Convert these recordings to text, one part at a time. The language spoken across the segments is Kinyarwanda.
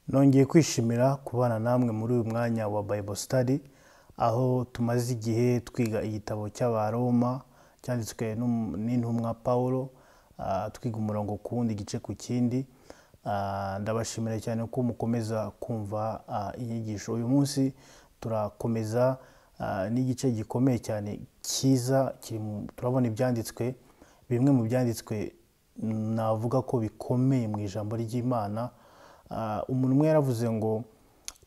Nongeye kwishimira kubana namwe muri uyu mwanya wa Bible Study, aho tumaze igihe twiga igitabo cy'Abaroma cyanditswe n'intumwa Pawulo, twiga umurongo ku wundi igice ku kindi. Ndabashimira cyane ko mukomeza kumva inyigisho. Uyu munsi turakomeza n'igice gikomeye cyane cyiza, turabona ibyanditswe, bimwe mu byanditswe navuga ko bikomeye mu ijambo ry'Imana. Umuntu umwe yaravuze ngo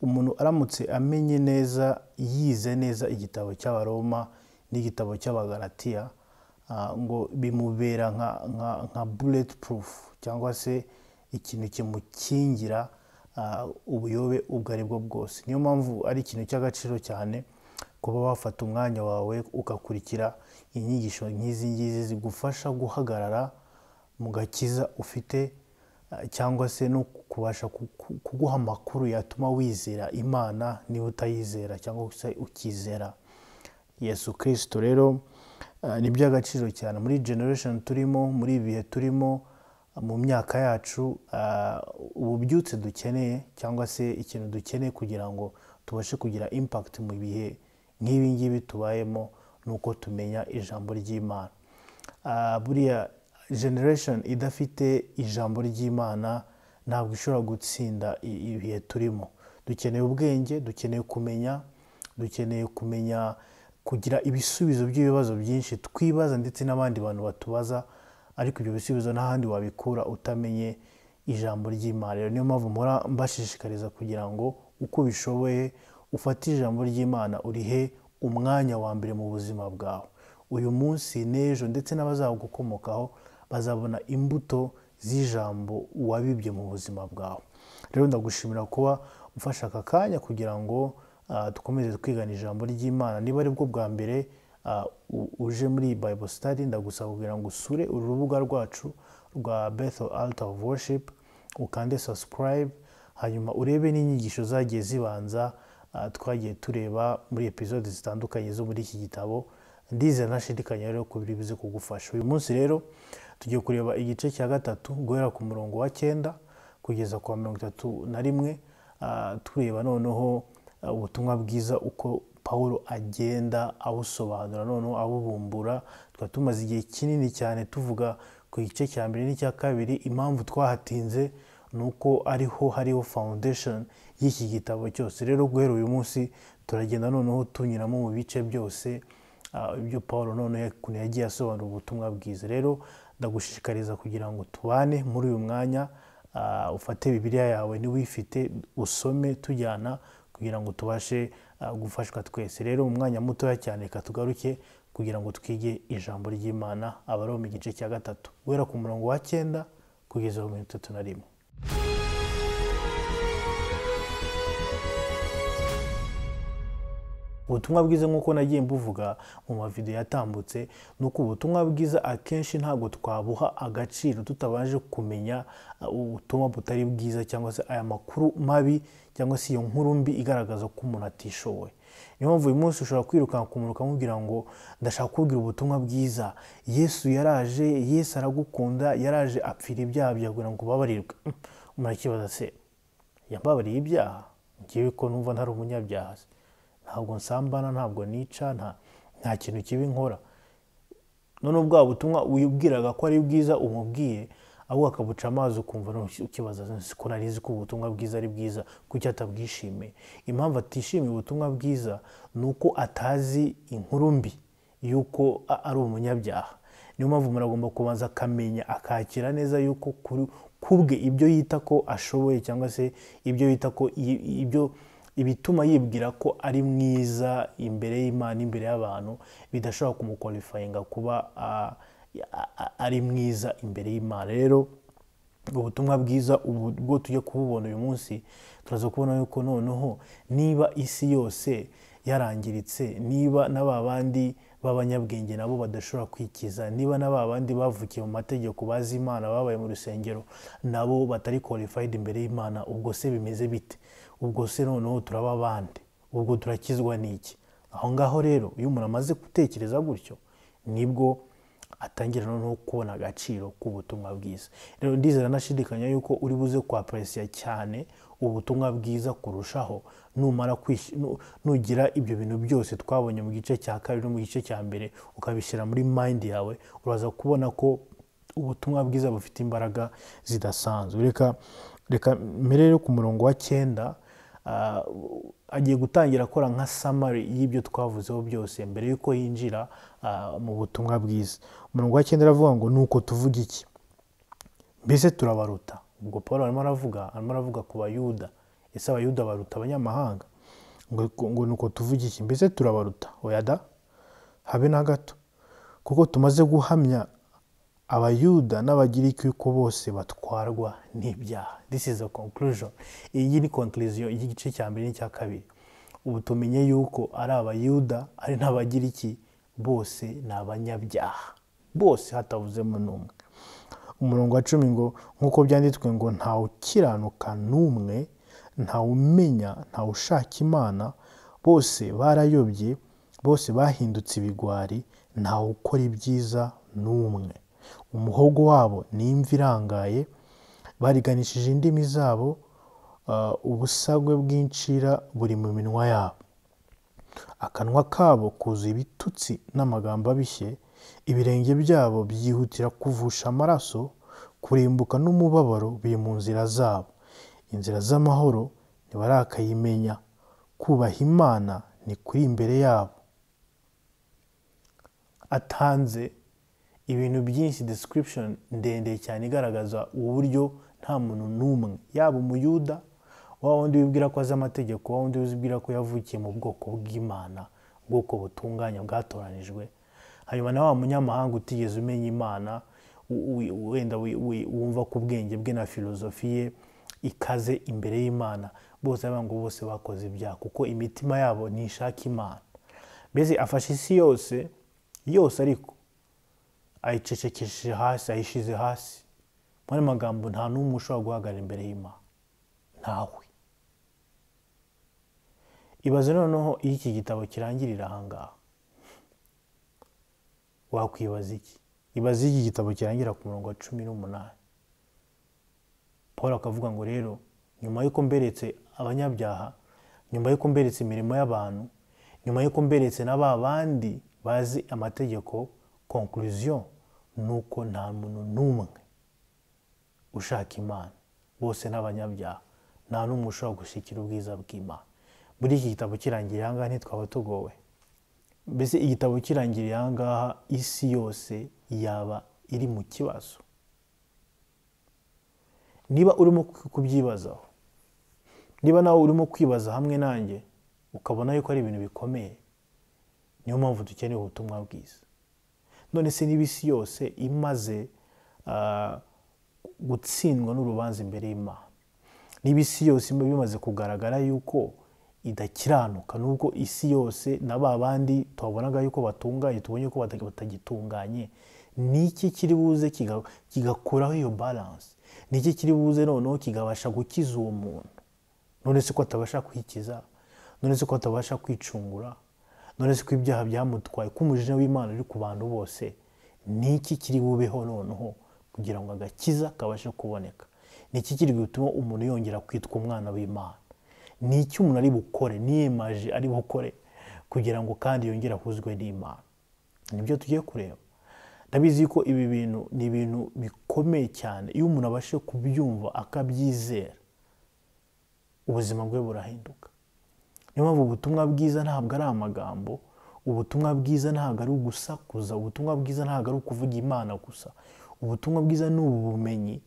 umuntu aramutse amenye neza, yize neza igitabo cy'Abaroma n'igitabo cy'Abagalatiya, ngo bimubera nka bulletproof, cyangwa se ikintu kimukingira ubuyobe ubwo ari bwo bwose. Niyo mpamvu ari ikintu cy'agaciro cyane kuba wafata umwanya wawe ugakurikira inyigisho nk'izi ngizi zigufasha guhagarara mu gakiza ufite, cyangwa se no kubasha kuguha amakuru yatuma wizera Imana niba utayizera, cyangwa se ukizera Yesu Kristo. Rero ni iby'agaciro cyane muri generation turimo, muri ibihe turimo, mu myaka yacu, ububyutse dukeneye cyangwa se ikintu dukeneye kugira ngo tubashe kugira impact mu bihe nk'ibi ngibi tubayemo, nuko tumenya ijambo ry'Imana. Buriya generation idafite ijambo ry'Imana ntabwo ishobora gutsinda ibihe turimo. Dukeneye ubwenge, dukeneye kumenya kugira ibisubizo by'ibibazo byinshi twibaza ndetse n'abandi bantu batubaza, ariko ibyo bisubizo n'ahandi wabikura utamenye ijambo ry'Imana. Rero niyo mpamvu mpora mbashishikariza kugira ngo uko bishoboye ufate ijambo ry'Imana urihe umwanya wa mbere mu buzima bwawe. Uyu munsi n'ejo ndetse n'abazagukomokaho bazabona imbuto z'ijambo wabibye mu buzima bwawe. Rero ndagushimira kuba ufashe aka kanya kugira ngo dukomeze twigana ijambo ry'Imana. Niba ari bwo bwa mbere uje muri Bible Study, ndagusaba kugira ngo usure urubuga rwacu rwa Bethel Altar of Worship, ukande subscribe, hanyuma urebe n'inyigisho zagiye zibanza twagiye tureba muri episode zitandukanye zo muri iki gitabo. Ndizera ntashidikanya rero ko biri buze kugufasha. Uyu munsi rero tugiye kureba igice cya gatatu guhera ku murongo wa 9 kugeza ku 31, tureba noneho ubutumwa bwiza uko Pawulo agenda abusobanura, noneho abubumbura. Tumaze igihe kinini cyane tuvuga ku gice cya mbere n'icya kabiri. Impamvu twahatinze nuko hariho foundation y'iki gitabo cyose. Rero guhera uyu munsi turagenda noneho tunyuramo mu bice byose ibyo Pawulo noneho yagiye asobanura ubutumwa bwiza. Rero ndagushishikariza kugira ngo tubane muri uyu mwanya, ufate Bibiliya yawe niwifite, usome tujyana kugira ngo tubashe gufashwa twese. Rero mu mwanya mutoya cyane katugaruke kugira ngo twige ijambo ry'Imana. Abaroma igice cya gatatu guhera ku murongo wa 9 kugeza ku 31. Ubutumwa bwiza nk'uko nagiye mbuvuga mu mavideo yatambutse, nuko ubutumwa bwiza akenshi ntabwo twabuha agaciro tutabaje kumenya ubutumwa butari bwiza, cyangwa se aya makuru mabi, cyangwa se iyo nkuru mbi igaragaza ko umuntu atishoboye. Niyo mpamvu uyu munsi ushobora kwirukanka ku muntu ukamubwira ngo ndashaka kubwira ubutumwa bwiza, Yesu yaraje, Yesu aragukunda, yaraje apfira ibyaha byawe kugira ngo ubabarirwe. Umuntu akibaza se, yambabariye ibyaha? Ngewe ko numva ntari umunyabyaha, ntabwo nsambana, ntabwo nica, nta kintu kibi nkora. None bwa butumwa wibwiraga ko ari bwiza umubwiye, ahubwo akabuca amazi, ukumva ukibaza ko narizi ko ubutumwa bwiza ari bwiza, kuki atabwishimiye. Impamvu atishimiye ubutumwa bwiza nuko atazi inkuru mbi yuko ari umunyabyaha. Niyo mpamvu umuntu agomba kubanza akamenya, akakira neza yuko kubwe ibyo yita ko ashoboye, cyangwa se ibyo yita ko ibituma yibwira ko ari mwiza imbere y'Imana, imbere y'abantu, bidashobora kumukwalifyinga kuba ari mwiza imbere y'Imana. Rero ubutumwa bwiza ubwo tujye kububona uyu munsi, turaza kubona yuko noneho niba isi yose yarangiritse, niba n'ababandi b'abanyabwenge nabo badashobora kwikiza, niba n'ababandi bavukiye mu mategeko bazi Imana, babaye mu rusengero, nabo batari qualified imbere y'Imana, ubwo se bimeze bite? Ubwo se noneho turaba bande? Ubwo turakizwa n'iki? Aho ngaho rero iyo umuntu amaze gutekereza gutyo, nibwo atangira noneho kubona agaciro k'ubutumwa bwiza. Rero ndizera nashidikanya yuko uri buze kwapresiya cyane ubutumwa bwiza kurushaho numara nugira ibyo bintu byose twabonye mu gice cya kabiri no mu gice cya mbere ukabishyira muri mind yawe, uraza kubona ko ubutumwa bwiza bufite imbaraga zidasanzwe. Reka mbere ku murongo wa 9 agiye gutangira akora nka summary y'ibyo twavuzeho byose mbere yuko yinjira mu butumwa bwiza. Umurongo wa 9 aravuga ngo nuko tuvuga iki? Mbese turabaruta? Ubwo Paulo arimo aravuga ku bayuda. Ese abayuda baruta abanyamahanga? Ngo nuko tuvuga iki? Mbese turabaruta? Oya da, habe na gato, kuko tumaze guhamya abayuda n'abagiriki yuko bose batwarwa n'ibyaha. This is a conclusion. Iyi ni conclusion y'igice cya mbere n'icya kabiri. Ubu tumenye yuko ari abayuda ari n'abagiriki bose ni abanyabyaha, bose hatavuzemo n'umwe. Umurongo wa 10 ngo nkuko byanditswe ngo ntawe ukiranuka n'umwe, ntawe umenya, ntawe ushaka Imana, bose barayobye, bose bahindutse ibigwari, ntawe ukora ibyiza n'umwe. Umuhogo wabo ni imvi irangaye, bariganishije indimi zabo, ubusagwe bw'incira buri mu minwa yabo. Akanwa kabo kuzuye ibitutsi n'amagambo abishye, ibirenge byabo byihutira kuvusha amaraso, kurimbuka n'umubabaro biri mu nzira zabo. Inzira z'amahoro ntibarakayimenya, kubaha Imana ni kuri imbere yabo. Atanze ibintu byinshi, description ndende cyane igaragaza uburyo nta muntu n'umwe, yaba umuyuda, wa wundi wibwira ko azi amategeko, wa wundi wibwira ko yavukiye mu bwoko bw'Imana, ubwoko butunganya bwatoranijwe, hanyuma na wa munyamahanga utigeze umenya Imana, wenda wumva ku bwenge bwe na filozofi ye ikaze imbere y'Imana, bose ngo bose bakoze ibyaha kuko imitima yabo ntishaka Imana. Mbese afashe isi yose ariko ayicecekesheje hasi, ayishize hasi. Muri magambo nta n'umwe ushobora guhagarara imbere y'Imana, ntawe. Ibaze noneho iyo iki gitabo kirangirira ahangaha, wakwibaza iki? Ibaze iki gitabo kirangira ku murongo wa 18. Paulo akavuga ngo rero nyuma yuko mberetse abanyabyaha, nyuma yuko mberetse imirimo y'abantu, nyuma yuko mberetse n'aba bandi bazi amategeko, conclusion nuko nta muntu n'umwe ushaka Imana, bose n'abanyabyaha, nta n'umwe ushobora gushikira ubwiza bw'Imana. Muri iki gitabo kirangiriye ahangaha ntitwaba tugowe. Mbese igitabo kirangiriye ahangaha isi yose yaba iri mu kibazo. Niba urimo kubyibazaho, niba nawe urimo kwibaza hamwe nanjye ukabona yuko ari ibintu bikomeye, niyo mpamvu dukeneye ubutumwa bwiza. None se niba isi yose imaze gutsindwa n'urubanza imbere y'Imana, niba isi yose bimaze kugaragara yuko idakiranuka, nubwo isi yose na ba bandi tubabonaga yuko batunganye tubonye ko batagitunganye, niki kiri buze kigakuraho iyo balance? Niki kiri buze noneho kigabasha gukiza uwo muntu? None se ko atabasha kwikiza? None se ko atabasha kwicungura? None se ko ibyaha byamutwaye, ko umujinya w'Imana uri ku bantu bose? Niki kiri bubeho noneho kugira ngo agakiza kabashe kuboneka? Niki kiri gutuma umuntu yongera kwitwa umwana w'Imana? Niki umuntu ari bukore, niyemeje ari bukore kugira ngo kandi yongera kuzwe n'Imana? Nibyo tugiye kureba. Ndabizi ko ibi bintu ni ibintu bikomeye cyane. Iyo umuntu abashe kubyumva akabyizera, ubuzima bwe burahinduka. Niyo mpamvu ubutumwa bwiza ntabwo ari amagambo, ubutumwa bwiza ntabwo ari ugusakuza, ubutumwa bwiza ntabwo ari ukuvuga Imana gusa. Ubutumwa bwiza ni ubumenyi,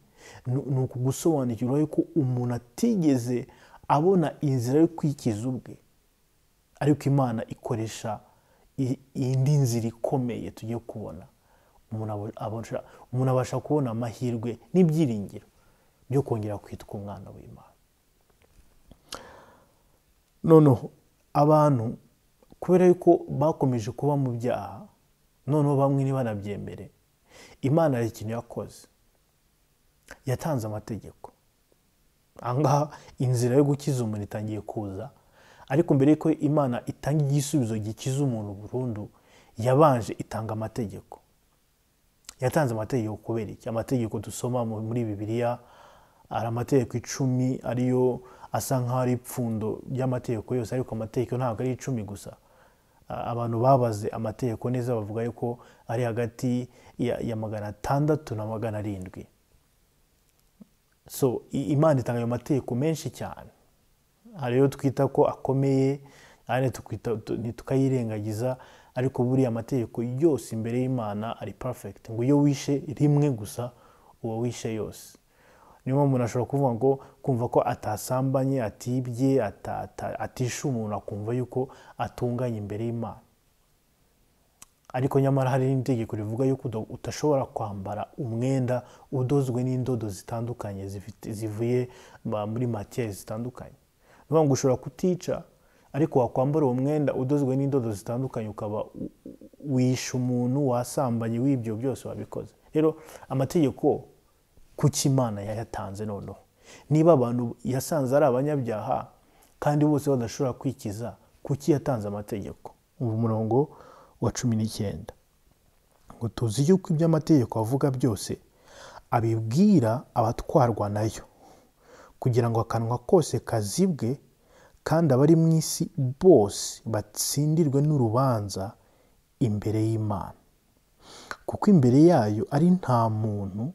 ni ukugusobanukirwa yuko umuntu atigeze abona inzira yo kwikiza ubwe, ariko Imana ikoresha indi nzira ikomeye tugiye kubona. Umuntu abasha kubona amahirwe n'ibyiringiro byo kongera kwitwa umwana w'Imana. Noneho abantu kubera yuko bakomeje kuba mu byaha, noneho bamwe ntibanabyemere, Imana hari ikintu yakoze, yatanze amategeko. Ahangaha inzira yo gukiza umuntu itangiye kuza, ariko mbere yuko Imana itanga igisubizo gikiza umuntu burundu, yabanje itanga amategeko. yatanze amategeko kubera iki? Amategeko dusoma muri Bibiliya ari amategeko 10 ariyo asa nk'aho ari ipfundo ry'amategeko yose, ariko amategeko ntabwo ari 10 gusa. Abantu babaze amategeko neza bavuga yuko ari hagati ya 600 na 700. So Imana itanga ayo mategeko menshi cyane, hariyo twita ko akomeye, ntitukayirengagiza, ariko buriya amategeko yose imbere y'Imana ari perfect, ngo iyo wishe rimwe gusa uwo wishe yose. Niyo mpamvu umuntu ashobora kuvuga ngo kumva ko atasambanye, atibye, atishe umuntu, akumva yuko atunganye imbere y'Imana. Ariko nyamara hari n'itegeko rivuga yuko utashobora kwambara umwenda udozwe n'indodo zitandukanye zivuye muri matière zitandukanye. Niyo ngo ushobora kutica, ariko wakwambara uwo mwenda udozwe n'indodo zitandukanye ukaba wishe umuntu, wasambanye, w'ibyo byose wabikoze. Rero amategeko kuki Imana yayatanze noneho? Niba abantu yasanze ari abanyabyaha kandi bose badashobora kwikiza, kuki yatanze amategeko? Umurongo wa 19 ngo tuzi yuko ibyo amategeko avuga byose abibwira abatwarwa nayo, kugira ngo akanwa kose kazibwe, kandi abari mu isi bose batsindirwe n'urubanza imbere y'Imana. Kuko imbere yayo ari nta muntu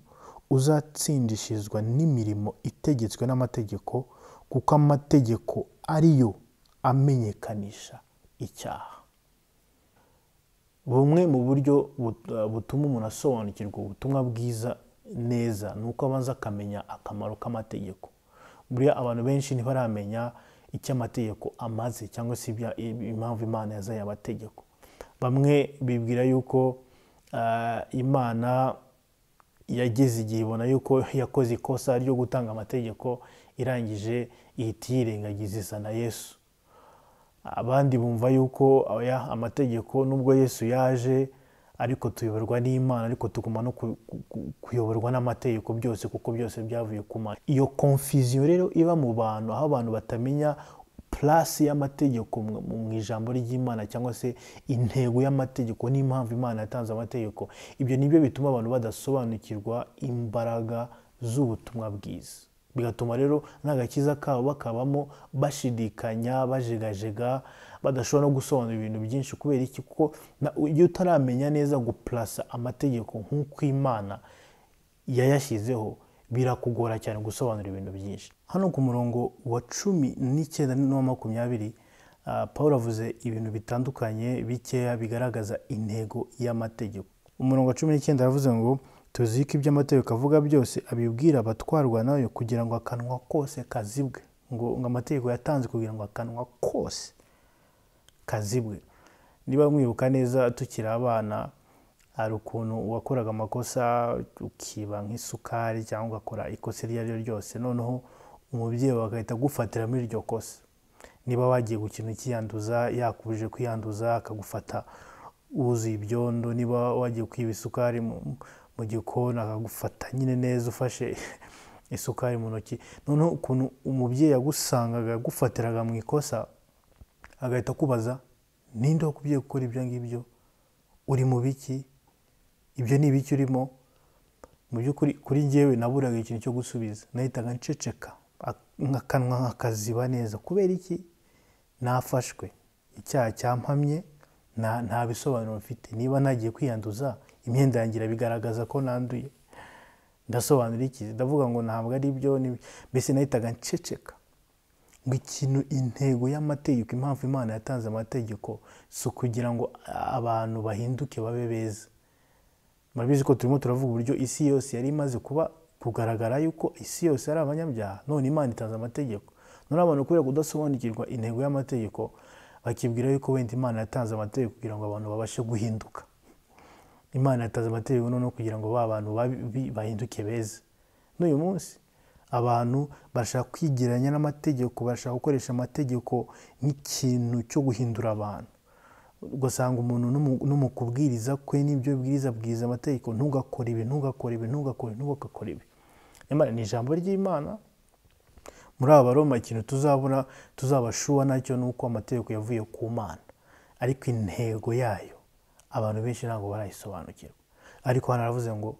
uzatsindishirizwa n'imirimo itegetswe n'amategeko, kuko amategeko ariyo amenyekanisha icyaha. Bumwe mu buryo butuma umuntu asobanukirwa ubutumwa bwiza neza ni uko abanza akamenya akamaro k'amategeko. Buriya abantu benshi ntibaramenya icyo amategeko amaze, cyangwa se impamvu Imana yazaye amategeko. Bamwe bibwira yuko Imana yageze igihe ibona yuko yakoze ikosa ryo gutanga amategeko, irangije ihita yirengagiza izana Yesu. Abandi bumva yuko amategeko nubwo Yesu yaje, ariko tuyoborwa n'Imana, ariko tuguma no kuyoborwa n'amategeko byose, kuko byose byavuye ku Mana. Iyo confusion rero iba mu bantu, aho abantu batamenya place y'amategeko mu ijambo ry'Imana, cyangwa se intego y'amategeko n'impamvu Imana yatanze amategeko. Ibyo nibyo bituma abantu badasobanukirwa imbaraga z'ubutumwa bwiza, bigatuma rero n'agakiza kabo bakabamo bashidikanya, bajegajega, badashobora no gusobanura ibintu byinshi. Kubera iki? Kuko iyo utaramenya neza guplasa amategeko nk'uko Imana yayashyizeho, birakugora cyane gusobanura ibintu byinshi. Hano ku murongo wa 19 na 20 Pawulo avuze ibintu bitandukanye bikeya bigaragaza intego y'amategeko. Umurongo wa 19 yavuze ngo tuzi ko ibyo amategeko avuga byose abibwira abatwarwa nayo, kugira ngo akanwa kose kazibwe. Ngo amategeko yatanze kugira ngo akanwa kose kazibwe. Niba mwibuka neza tukiri abana, hari ukuntu wakoraga amakosa, ukiba nk'isukari cyangwa ugakora ikosa iryo ari ryo ryose, noneho umubyeyi bagahita gufatira muri iryo kosa. Niba wagiye gukina ukiyanduza, yakubuje kwiyanduza, akagufata wuzuye ibyondo. Niba wagiye kwiba isukari mu gikoni, akagufata nyine neza ufashe isukari mu ntoki. Noneho ukuntu umubyeyi yagusangaga yagufatiraga mu ikosa, agahita kubaza, ninde wakubwiye gukora ibyo ngibyo? Uri mu biki? Ibyo ni ibiki urimo? Mu by'ukuri kuri njyewe naburaga ikintu cyo gusubiza, nahitaga nceceka, akanwa nkakaziba neza. Kubera iki? Nafashwe, icyaha cyampamye, nta bisobanuro mfite. Niba nagiye kwiyanduza, imyenda yanjye bigaragaza ko nanduye, ndasobanura iki? Ndavuga ngo ntabwo ari byo. Mbese nahitaga nceceka. Ngo ikintu, intego y'amategeko, impamvu Imana yatanze amategeko, si ukugira ngo abantu bahinduke babe beza. Murabizi ko turimo turavuga uburyo isi yose yari imaze kugaragara yuko isi yose ari abanyabyaha, none Imana itanze amategeko. None abantu kubera kudasobanukirwa intego y'amategeko, bakibwira yuko wenda Imana yatanze amategeko kugira ngo abantu babashe guhinduka. Imana yatanze amategeko noneho kugira ngo ba bantu bahinduke beza. N'uyu munsi abantu bashaka kwigiranya n'amategeko, bashaka gukoresha amategeko nk'ikintu cyo guhindura abantu. Ugasanga umuntu no mu kubwiriza kwe n'ibyo bwiza amategeko, ntugakore ibi, ntugakore ibi, ntugakore ibi. Nyamara ni ijambo ry'Imana. Muri aba Baroma ikintu tuzabashuwa nacyo ni uko amategeko yavuye ku Mana, ariko intego yayo abantu benshi ntabwo barayisobanukirwa. ariko hano aravuze ngo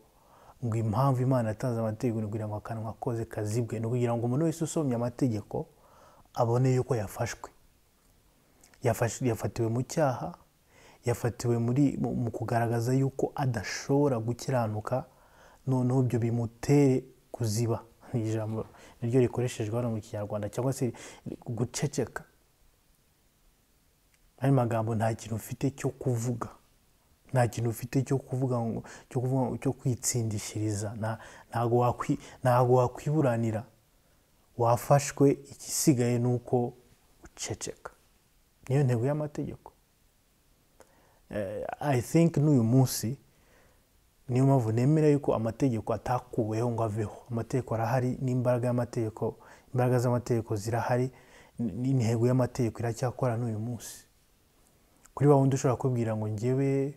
impamvu Imana yatanze amategeko ni kugira ngo akanwa koze kazibwe, ni kugira ngo umuntu wese usomye amategeko abone yuko yafatiwe mu cyaha, yafatiwe mu kugaragaza yuko adashobora gukiranuka, noneho ibyo bimutere kuziba. Ni ijambo niryo rikoreshejwe hano mu Kinyarwanda, cyangwa se guceceka. Ayo magambo nta kintu ufite cyo kuvuga, nta kintu ufite cyo kuvuga cyo kwitsindishiriza, ntago wakwiburanira, wafashwe, igisigaye nuko uceceka. Niyo ntego y'amategeko. I think n'uyu munsi niyo mpamvu nemera yuko amategeko atakuweho ngo aveho. Amategeko arahari, n'imbaraga y'amategeko, imbaraga z'amategeko zirahari, n'intego y'amategeko iracyakora n'uyu munsi. Kuri wa wundi ushobora kubwira ngo njyewe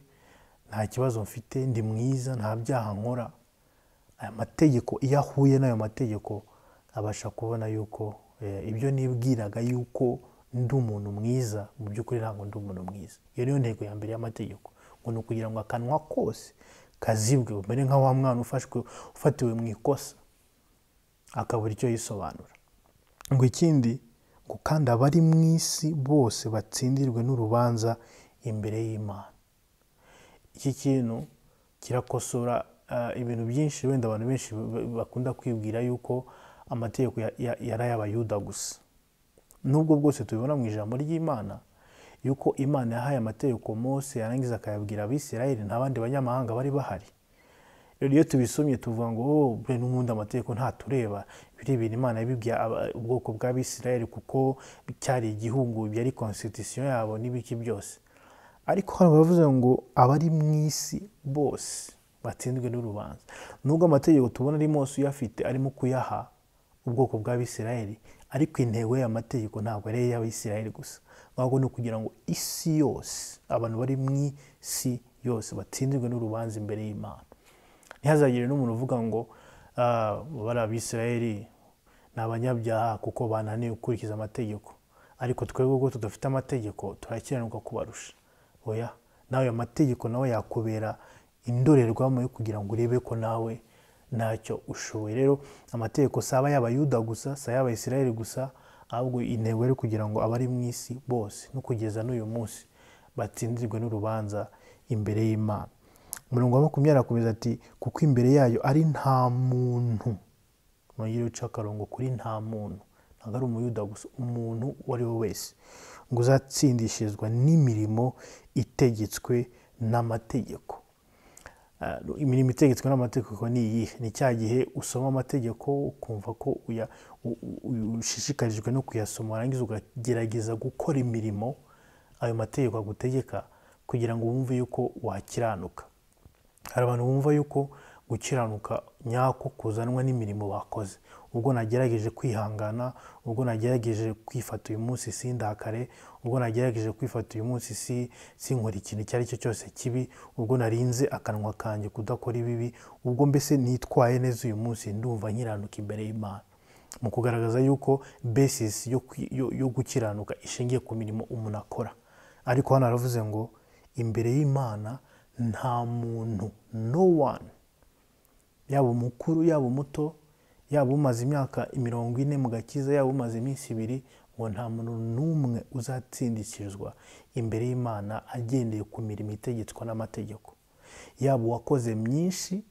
nta kibazo mfite, ndi mwiza, nta byaha nkora, aya mategeko iyo ahuye n'ayo mategeko abasha kubona yuko ibyo nibwiraga yuko ndi umuntu mwiza, mu by'ukuri ntabwo ndi umuntu mwiza. Iyo niyo ntego ya mbere y'amategeko, ngo ni ukugira ngo akanwa kose kazibwe, umere nka wa mwana ufatiwe mu ikosa akabura icyo yisobanura. Ngo ikindi, ngo kandi abari mu isi bose batsindirwe n'urubanza imbere y'Imana. Iki kintu kirakosora ibintu byinshi wenda abantu benshi bakunda kwibwira yuko amategeko yari ay'Abayuda gusa. Nubwo bwose tubibona mu ijambo ry'Imana yuko Imana yahaye amategeko Mose, yarangiza akayabwira Abisirayeli, nta bandi banyamahanga bari bahari. Rero iyo tubisomye tuvuga ngo bure n'ubundi amategeko ntatureba, biri ibintu Imana yabibwiye ubwoko bw'Abisirayeli kuko cyari igihugu, byari constitution yabo n'ibiki byose. Ariko hano bavuze ngo abari mu isi bose batsindwe n'urubanza. Nubwo amategeko tubona ari Mose uyafite arimo kuyaha ubwoko bw'Abisirayeli, ariko intego y'amategeko ntabwo ari iy'Abisirayeli gusa, ahubwo ni ukugira ngo isi yose, abantu bari mu isi yose batsindirwe n'urubanza imbere y'Imana. Ntihazagire n'umuntu uvuga ngo bari Abisirayeli ni abanyabyaha kuko bananiwe gukurikiza amategeko, ariko twebwe ubwo tudafite amategeko turakiranuka kubarusha. Oya, nawe amategeko nawe yakubera indorerwamo yo kugira ngo urebe ko nawe ntacyo ushoboye. Rero amategeko saba y'Abayuda gusa, saba y'Abisirayeli gusa, ahubwo intego ari kugira ngo abari mu isi bose no kugeza n'uyu munsi batsindirwe n'urubanza imbere y'Imana. Umurongo wa 20 arakomeza ati, kuko imbere yayo ari nta muntu, nongere uca akarongo kuri nta muntu, ntabwo ari Umuyuda gusa, umuntu uwo ari we wese, ngo uzatsindishirizwa n'imirimo itegetswe n'amategeko. Imirimo itegetswe n'amategeko ni iyihe? Ni cya gihe usoma amategeko ukumva ko ushishikarijwe no kuyasoma, warangiza ukagerageza gukora imirimo ayo mategeko agutegeka kugira ngo wumve yuko wakiranuka. Hari abantu bumva yuko gukiranuka nyako kuzanwa n'imirimo bakoze. Ubwo nagerageje kwihangana, ubwo nagerageje kwifata uyu munsi sindakare, ubwo nagerageje kwifata uyu munsi sinkora ikintu icyo ari cyo cyose kibi, ubwo narinze akanwa kanjye kudakora ibibi, ubwo mbese nitwaye neza uyu munsi, ndumva nkiranuka imbere y'Imana. Mu kugaragaza yuko basis yo gukiranuka ishingiye ku mirimo umuntu akora. Ariko hano aravuze ngo imbere y'Imana nta muntu, no one, yaba umukuru yaba umuto, yaba umaze imyaka 40 mu gakiza, yaba umaze iminsi 2, ngo nta muntu n'umwe uzatsindishirizwa imbere y'Imana agendeye ku mirimo itegetswe n'amategeko. Yaba uwakoze myinshi,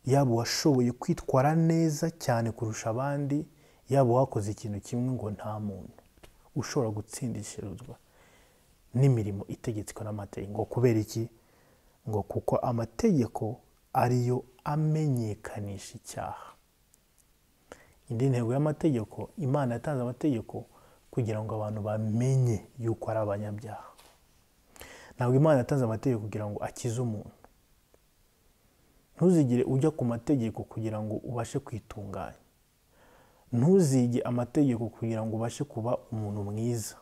yaba uwashoboye kwitwara neza cyane kurusha abandi, yaba uwakoze ikintu kimwe, ngo nta muntu ushobora gutsindishirizwa n'imirimo itegetswe n'amategeko. Ngo kubera iki? Ngo kuko amategeko ariyo amenyekanisha icyaha. Indi ntego y'amategeko, Imana yatanze amategeko kugira ngo abantu bamenye yuko ari abanyabyaha. Ntabwo Imana yatanze amategeko kugira ngo akize umuntu. Ntuzigire ujya ku mategeko kugira ngo ubashe kwitunganya. Ntuzige amategeko kugira ngo ubashe kuba umuntu mwiza.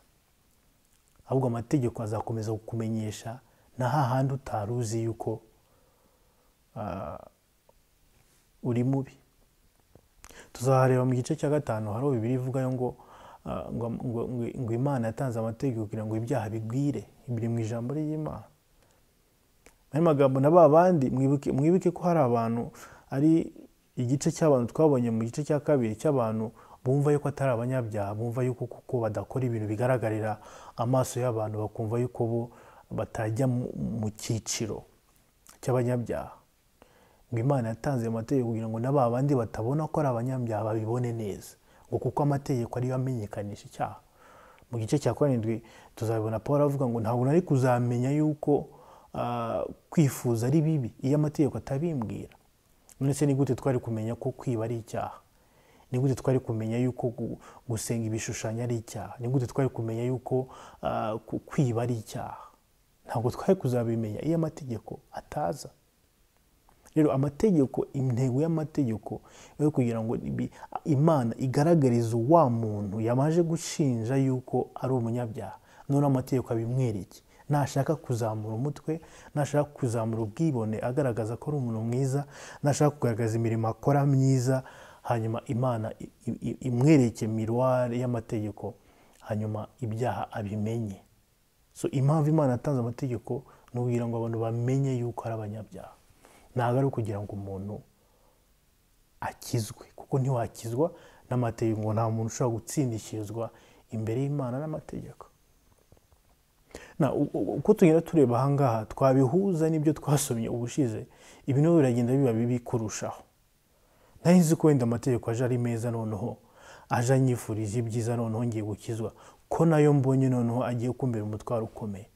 Ahubwo amategeko azakomeza kukumenyesha na hahandi utaruzi yuko uri mubi. Tuzahareba mu gice cya 5 hariho Bibiliya ivuga ngo Imana yatanze amategeko kugira ngo ibyaha bigwire, biri mu ijambo ry'Imana. ayo magambo na ba bandi mwibuke ko hari abantu, ari igice cy'abantu twabonye mu gice cya kabiri cy'abantu bumva yuko atari abanyabyaha, bumva yuko kuko badakora ibintu bigaragarira amaso y'abantu, bakumva yuko bo batajya mu cyiciro cy'abanyabyaha. Ngo Imana yatanze amategeko kugira ngo na ba bandi batabona ko ari abanyabyaha babibone neza, ngo kuko amategeko ariyo amenyekanisha icyaha. Mu gice cya 7 tuzabibona Pawulo avuga ngo ntabwo nari kuzamenya yuko kwifuza ari bibi iyo amategeko atabimbwira. None se ni gute twari kumenya ko kwiba ari icyaha? Ni gute twari kumenya yuko gusenga ibishushanyo ari icyaha? Ni gute twari kumenya yuko kwiba ari icyaha? Ntabwo twari kuzabimenya iyo amategeko ataza. Rero amategeko, intego y'amategeko yo kugira ngo Imana igaragarize wa muntu yamaje gushinja yuko ari umunyabyaha, none amategeko abimwereke. Nashaka kuzamura umutwe, nashaka kuzamura ubwibone agaragaza ko ari umuntu mwiza, nashaka kugaragaza imirimo akora myiza, hanyuma Imana imwereke miroir y'amategeko, hanyuma ibyaha abimenye. So impamvu Imana yatanze amategeko ni ukugira ngo abantu bamenye yuko ari abanyabyaha. Ntabwo ari ukugira ngo umuntu akizwe, kuko ntiwakizwa n'amategeko. Nta muntu ushobora gutsindishirizwa imbere y'Imana n'amategeko. Uko tugenda tureba ahangaha twabihuza n'ibyo twasomye ubushize, ibintu biragenda biba bibi kurushaho. Nari nzi ko wenda amategeko aje ari meza, noneho aje anyifurije ibyiza, noneho ngiye gukizwa, ko nayo mbonye noneho agiye kumbera umutwaro ukomeye.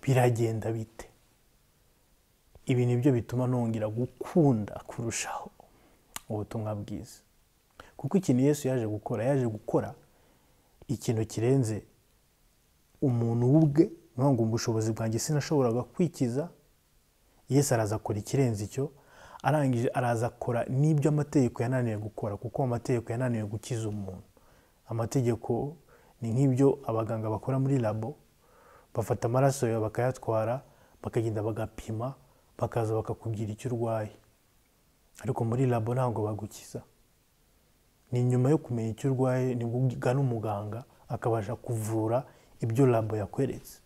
Biragenda bite? Ibi nibyo bituma nongera gukunda kurushaho ubutumwa bwiza, kuko ikintu Yesu yaje gukora ikintu kirenze umuntu ubwe. Ngo ubushobozi bwanjye sinashoboraga kwikiza, Yesu araza akora ikirenze icyo, arangije araza akora n'ibyo amategeko yananiwe gukora, kuko amategeko yananiwe gukiza umuntu. Amategeko ni nk'ibyo abaganga bakora muri labo, bafata amaraso yawe bakayatwara, bakagenda bagapima, bakaza bakakubwira icyo urwaye. Ariko muri labo ntabwo bagukiza. Ni nyuma yo kumenya icyo urwaye nibwo ugana umuganga akabasha kuvura ibyo labo yakweretse.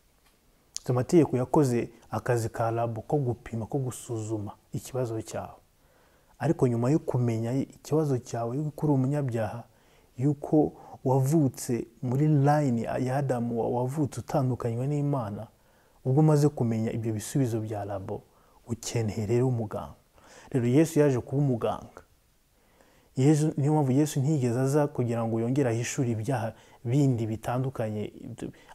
Amategeko yakoze akazi ka labo ko gupima, ko gusuzuma ikibazo cyawe. Ariko nyuma yo kumenya ikibazo cyawe yuko uri umunyabyaha, yuko wavutse muri line ya Adamu, wavutse utandukanywe n'Imana, ubwo umaze kumenya ibyo bisubizo bya labo, ukeneye rero umuganga. Rero Yesu yaje kuba umuganga. Niyo mpamvu Yesu ntigeze aza kugira ngo yongere ahishure ibyaha bindi bitandukanye.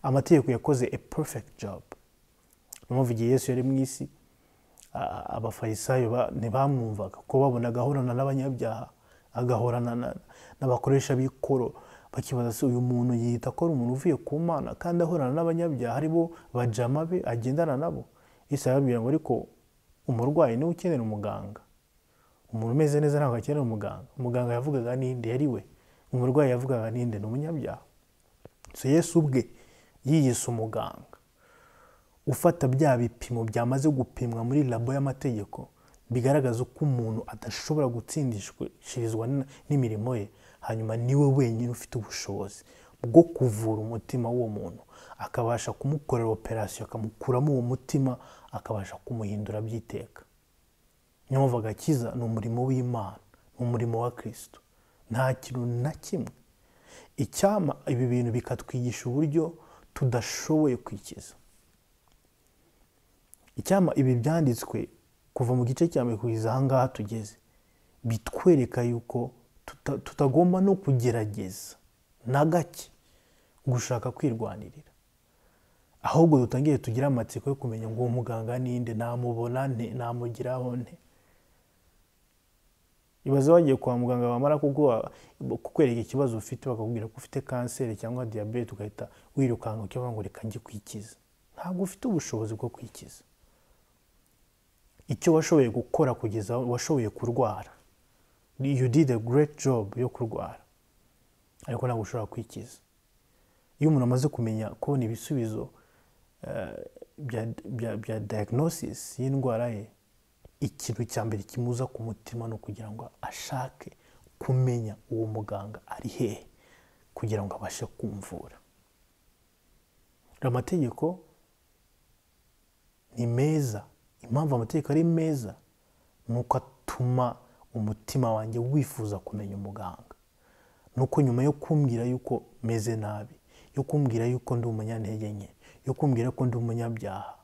Amategeko yakoze a perfect job. Niyo mpamvu igihe Yesu yari mu isi, abafarisayo ntibamwumvaga, ko babonaga ahorana n'abanyabyaha, agahorana n'abakoresha b'ikoro, bakibaza se uyu muntu yita ko ari umuntu uvuye ku Mana kandi ahorana n'abanyabyaha, aribo bajama be agendana nabo. Yesu arababwira ngo ariko umurwayi niwe ukenera umuganga, umuntu umeze neza ntabwo akenera umuganga. Umuganga yavugaga ninde? Yari we. Umurwayi yavugaga ninde? Ni umunyabyaha. So Yesu ubwe yiyise umuganga ufata bya bipimo byamaze gupimwa muri labo y'amategeko, bigaragaza uko umuntu adashobora gutsindishirizwa n'imirimo ye, hanyuma niwe wenyine ufite ubushobozi bwo kuvura umutima w'uwo muntu, akabasha kumukorera operasiyo, akamukuramo uwo mutima, akabasha kumuhindura by'iteka. Niyo mpamvu agakiza ni umurimo w'Imana, ni umurimo wa Kristo, nta kintu na kimwe. Icyama ibi bintu bikatwigisha uburyo tudashoboye kwikiza. Icyama ibi byanditswe kuva mu gice cya mbere kugeza ahangaha tugeze, bitwereka yuko tutagomba no kugerageza na gake gushaka kwirwanirira, ahubwo dutangiye tugira amatsiko yo kumenya ngo uwo muganga ninde, namubona nte, namugiraho nte. Ibaze wagiye kwa muganga, bamara kukwereka ikibazo ufite, bakakubwira ko ufite kanseri cyangwa diabete, ugahita wirukanka ukivuga ngo reka njye kwikiza. Ntabwo ufite ubushobozi bwo kwikiza. Icyo washoboye gukora kugeza washoboye kurwara, you did a great job yo kurwara, ariko ntabwo ushobora kwikiza. Iyo umuntu amaze kumenya kubona ibisubizo bya diagnosis y'indwara ye, ikintu cya mbere kimuza ku mutima no kugira ngo ashake kumenya uwo muganga ari hehe kugira ngo abashe kumvura. Amategeko ni meza impamvu amategeko ari meza ni uko atuma umutima wanjye wifuza kumenya umuganga. Nuko nyuma yo kumbwira yuko meze nabi, yo kumbwira yuko ndi umunyantege nke, yo kumbwira ko ndi umunyabyaha,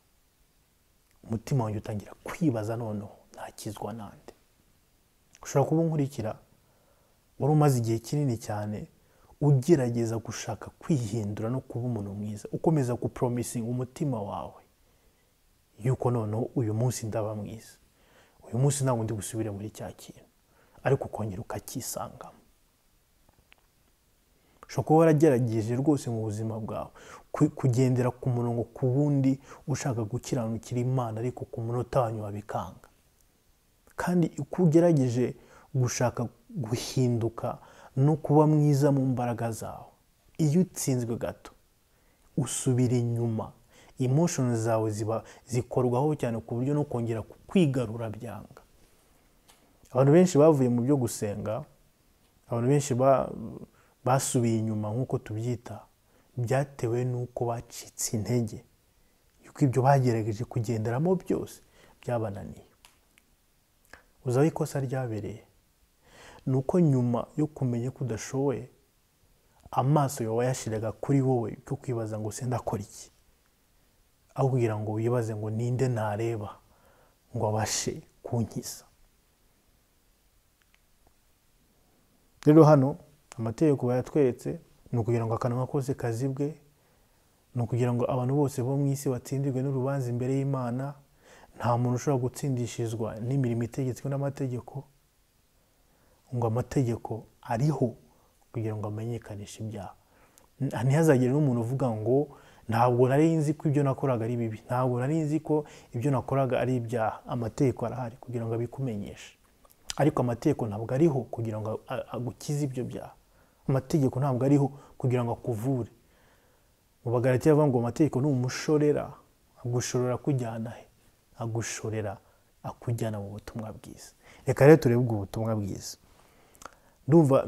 umutima wanjye utangira kwibaza noneho nakizwa nande. Ushobora kuba unkurikira wari umaze igihe kinini cyane ugerageza gushaka kwihindura no kuba umuntu mwiza, ukomeza gupromisinga umutima wawe yuko noneho uyu munsi ndaba mwiza, uyu munsi ntabwo ndi gusubire muri cya kintu, ariko ukongera ukacyisangamo. Ushobora kuba waragerageje rwose mu buzima bwawe kugendera ku murongo ku wundi ushaka gukiranukira Imana, ariko ku munota wanyu wabikanga. Kandi uko ugerageje gushaka guhinduka no kuba mwiza mu mbaraga zawe, iyo utsinzwe gato usubira inyuma, emotions zawe zikorwaho cyane ku buryo no kongera kwigarura byanga. Abantu benshi bavuye mu byo gusenga, abantu benshi basubiye inyuma nk'uko tubyita, byatewe n'uko bacitse intege, yuko ibyo bagerageje kugenderamo byose byabananiye. Uzaho ikosa ryabereye ni uko nyuma yo kumenya ko udashoboye, amaso yawe yashiraga kuri wowe cyo kwibaza ngo se ndakora iki, aho kugira ngo wibaze ngo ninde nareba ngo abashe kunkiza. Rero hano amategeko bayatweretse ni ukugira ngo akanwa kose kazibwe, ni ukugira ngo abantu bose bo mu isi batsindirwe n'urubanza imbere y'Imana. Nta muntu ushobora gutsindishizwa n'imirimo itegetswe n'amategeko, ngo amategeko ariho kugira ngo amenyekanishe ibyaha. Ntihazagire n'umuntu uvuga ngo ntabwo nari nzi ko ibyo nakoraga ari bibi, ntabwo nari nzi ko ibyo nakoraga ari ibyaha. Amategeko arahari kugira ngo abikumenyeshe, ariko amategeko ntabwo ariho kugira ngo agukize ibyo byaha. Amategeko ntabwo ariho kugira ngo akuvure. Mu Bagalatiya bavuga ngo amategeko ni umushorera, agushorera kujyana he? Agushorera akujyana mu butumwa bwiza. Reka rero turebe ubwo butumwa bwiza. Ndumva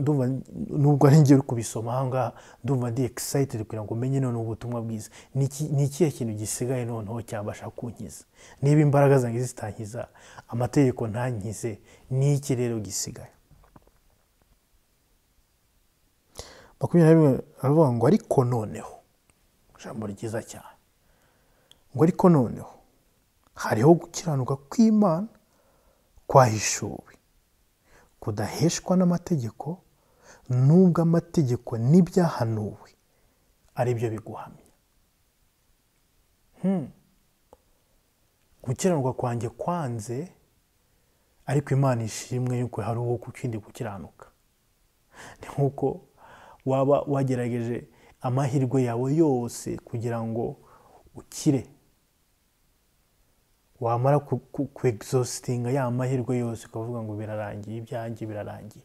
nubwo ari ngiye kubisoma aha ngaha, ndumva ndi excited kugira ngo menye none ubutumwa bwiza ni ikihe kintu gisigaye noneho cyabasha kunkiza. Niba imbaraga zanjye zitankiza, amategeko ntankize, ni iki rero gisigaye? 21 aravuga ngo ariko noneho, ijambo ryiza cyane, ngo ariko noneho hariho gukiranuka kw'Imana kwahishuwe, kudaheshwa n'amategeko, nubwo amategeko n'ibyahanuwe ari byo biguhamya. Gukiranuka kwanjye kwanze, ariko Imana ishimwe yuko hari uwo kukindi gukiranuka. Ni nk'uko waba wagerageje amahirwe yawe yose kugira ngo ukire, wamara ku-exhaustinga ya mahirwe yose ukavuga ngo birarangiye, ibyanjye birarangiye,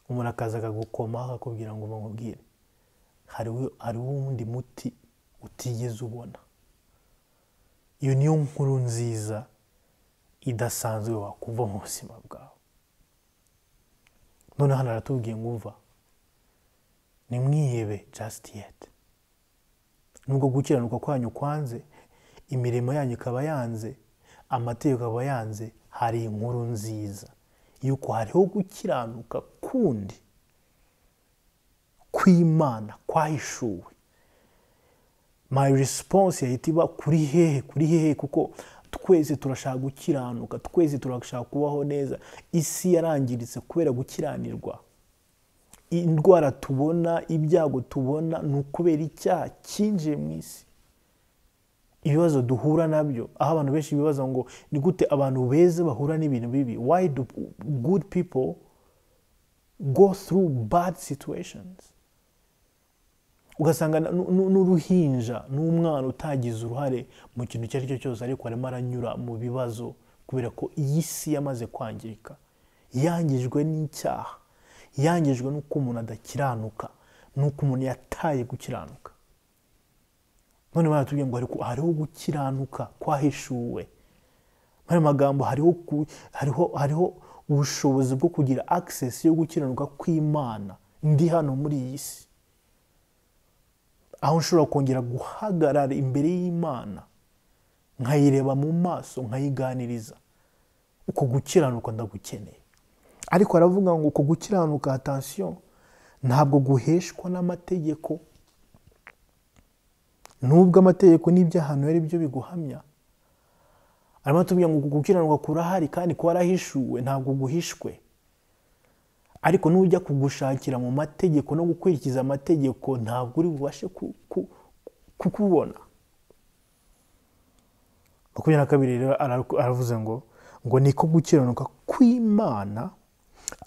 umuntu akaza akagukoma akakubwira ngo mubwire hari uwundi muti utigeze ubona. Iyo niyo nkuru nziza idasanzwe wakumva mu buzima bwawe. None hano aratubwiye ngo umva, nimwihebe just yet. Nubwo gukiranuka kwanyu kwanze, imirimo yanyu ikaba yanze, amategeko akaba yanze, hari inkuru nziza yuko hariho gukiranuka kundi kw'Imana kwahishuwe. My response yahita iba kuri hehe, kuko twese turashaka gukiranuka, twese turashaka kubaho neza. Isi yarangiritse kubera gukiranirwa. Indwara tubona, ibyago tubona, ni ukubera icyaha cyinjiye mu isi. Ibibazo duhura nabyo, aho abantu benshi bibaza ngo ni gute abantu beza bahura n'ibintu bibi. Why do good people go through bad situations? Ugasanga n'uruhinja n'umwana utagize uruhare mu kintu icyo ari cyo cyose, ariko arimo aranyura mu bibazo kubera ko iyi si yamaze kwangirika, yangijwe n'icyaha, yangijwe n'uko umuntu adakiranuka, n'uko umuntu yataye gukiranuka. None baratubwiye ngo ariko hariho gukiranuka kwahishuwe. Muri magambo hariho ubushobozi bwo kugira access yo gukiranuka kw'Imana ndi hano muri iyi si, aho nshobora kongera guhagarara imbere y'Imana nkayireba mu maso nkayiganiriza. Uko gukiranuka ndagukeneye. Ariko aravuga ngo uko gukiranuka, attention, ntabwo guheshwa n'amategeko, nubwo amategeko n'ibyahano ari byo biguhamya. Arimo atubwira ngo gukiranuka kurahari kandi kwarahishuwe, ntabwo guhishwe. Ariko nujya kugushakira mu mategeko no gukurikiza amategeko, ntabwo uri bubashe kukubona. 22 rero aravuze ngo niko gukiranuka kw'Imana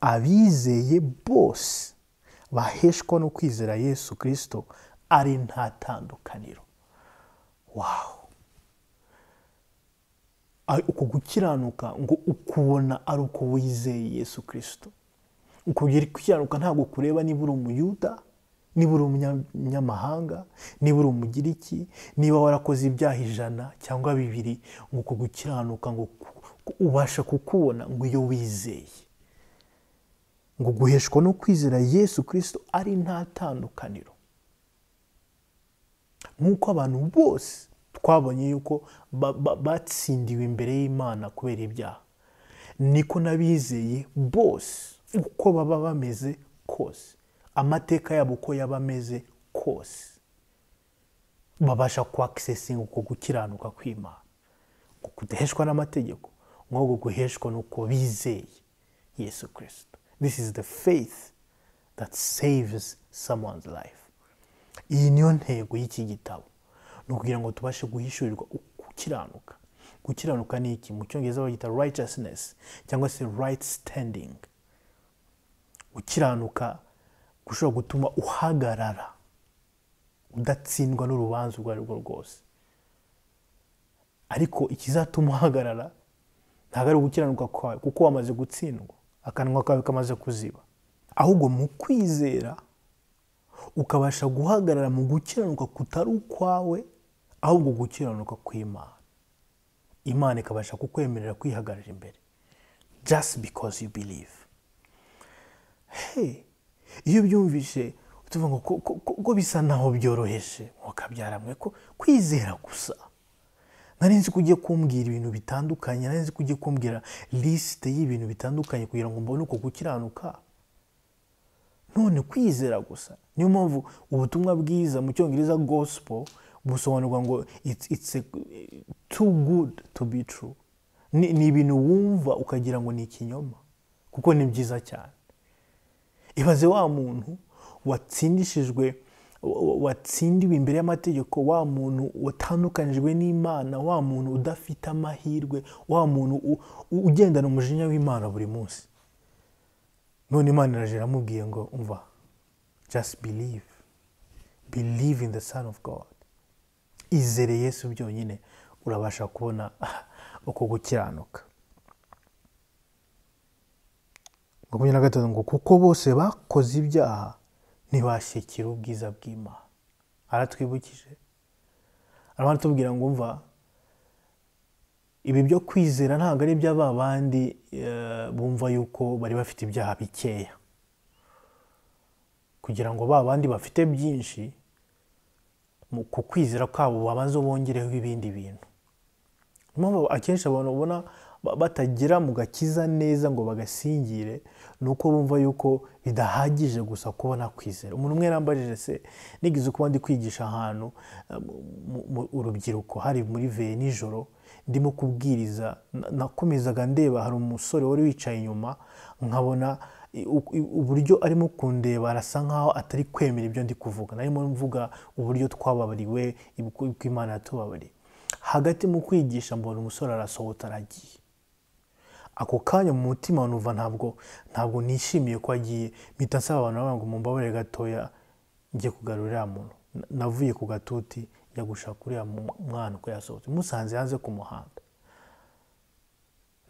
abizeye bose baheshwa no kwizera Yesu Kristo ari nta tandukaniro. Wow! Uko gukiranuka ngo ukubona ari uko wizeye Yesu Kristo. Uko gukiranuka ntabwo kureba niba uri umuyuda, niba uri umunyamahanga, niba uri umugiriki, niba warakoze ibyaha 100 cyangwa 200, ngo uko gukiranuka ngo ubasha kukubona ngo iyo wizeye. Ngo guheshwa no kwizera Yesu Kristo ari nta tandukaniro. Nk'uko abantu bose twabonye yuko batsindiwe imbere y'Imana kubera ibyaha, niko nabizeye bose uko baba bameze kose, amateka yabo uko yaba ameze kose, babasha kuaccessinga uko gukiranuka kw'Imana. Ngo kudaheshwa n'amategeko, ngo guheshwa nuko bizeye Yesu Kristo. This is the faith that saves someone's life. Iyi niyo ntego y'iki gitabo, ni ukugira ngo tubashe guhishurirwa gukiranuka. Gukiranuka ni iki? Mu Cyongereza bagita righteousness cyangwa se right standing. Gukiranuka gushobora gutuma uhagarara udatsindwa n'urubanza urwo ari rwo rwose. Ariko ikizatuma uhagarara ntabwo ari ugukiranuka kwawe kuko wamaze gutsindwa, akanwa kawe kamaze kuziba. Ahubwo mu kwizera ukabasha guhagarara mu gukiranuka kutari ukwawe, ahubwo gukiranuka kw'Imana. Imana ikabasha kukwemerera kwihagarara imbere just because you believe. Hey, iyo byumvishe utuvuga ngo bisa naho byoroheje, ukabyaramwe ko kwizera gusa. Nari nzi kugiye kumbwira ibintu bitandukanye, nari nzi kugiye kumbwira liste y'ibintu bitandukanye kugira ngo mbone uko gukiranuka. None kwizera gusa. Niyo mpamvu ubutumwa bwiza mu Cyongereza gospel busobanurwa ngo it's too good to be true. Ni ibintu wumva ukagira ngo ni ikinyoma, kuko ni byiza cyane. Ibaze wa muntu watsindiwe imbere y'amategeko, wa muntu watandukanijwe n'Imana, wa muntu udafite amahirwe, wa muntu ugendana umujinya w'Imana buri munsi. None Imana iraje iramubwiye ngo umva, just believe in the Son of God. Izere Yesu byonyine urabasha kubona uko gukiranuka. 23 ngo kuko bose bakoze ibyaha ntibashikira ubwiza bw'Imana. Aratwibukije, aratubwira ngo umva, ibi byo kwizera ntabwo ari by'ababandi bumva yuko bari bafite ibyaha bikeya, kugira ngo babandi bafite byinshi mu kwizera kwabo babanze bongereho ibindi bintu. Impamvu akenshi abantu ubona batagira mu gakiza neza ngo bagasingire, nuko bumva yuko bidahagije gusa kubona kwizera. Umuntu umwe yambajije se, nigize kuba ndi kwigisha ahantu urubyiruko hari muri veye nijoro, ndimo kubwiriza, nakomezaga ndeba hari umusore wari wicaye inyuma, nkabona uburyo arimo kundeba arasa nkaho atari kwemera ibyo ndi kuvuga. Narimo mvuga uburyo twababariwe, ibiko Imana yatubabariye. Hagati mu kwigisha mbona umusore arasohota aragiye. Ako kanya mu mutima numva ntabwo nishimiye ko agiye. Mpita nsaba abantu ngo mumbabarire gatoya njye kugarurira muntu. Navuye ku gatuti njya gushaka uriya mwana ko yasohotse, musanze hanze ku muhanda.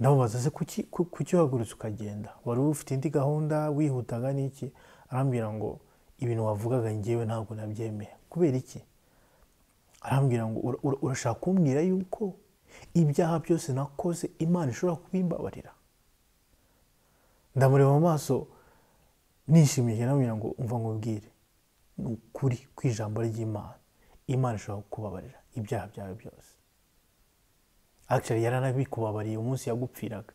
Ndamubaza se kuki uhagurutse ukagenda, wari ufite indi gahunda wihutaga n'iki? Arambwira ngo ibintu wavugaga njyewe ntabwo nabyemeye. Kubera iki? Arambwira ngo urashaka kumbwira yuko ibyaha byose nakoze Imana ishobora kubimbabarira? Ndamureba mu maso nishimiye, namubwira ngo umva nkubwire, ni ukuri kw'ijambo ry'Imana, Imana ishobora kukubabarira ibyaha byawe byose. actually yaranabikubabariye umunsi yagupfiraga,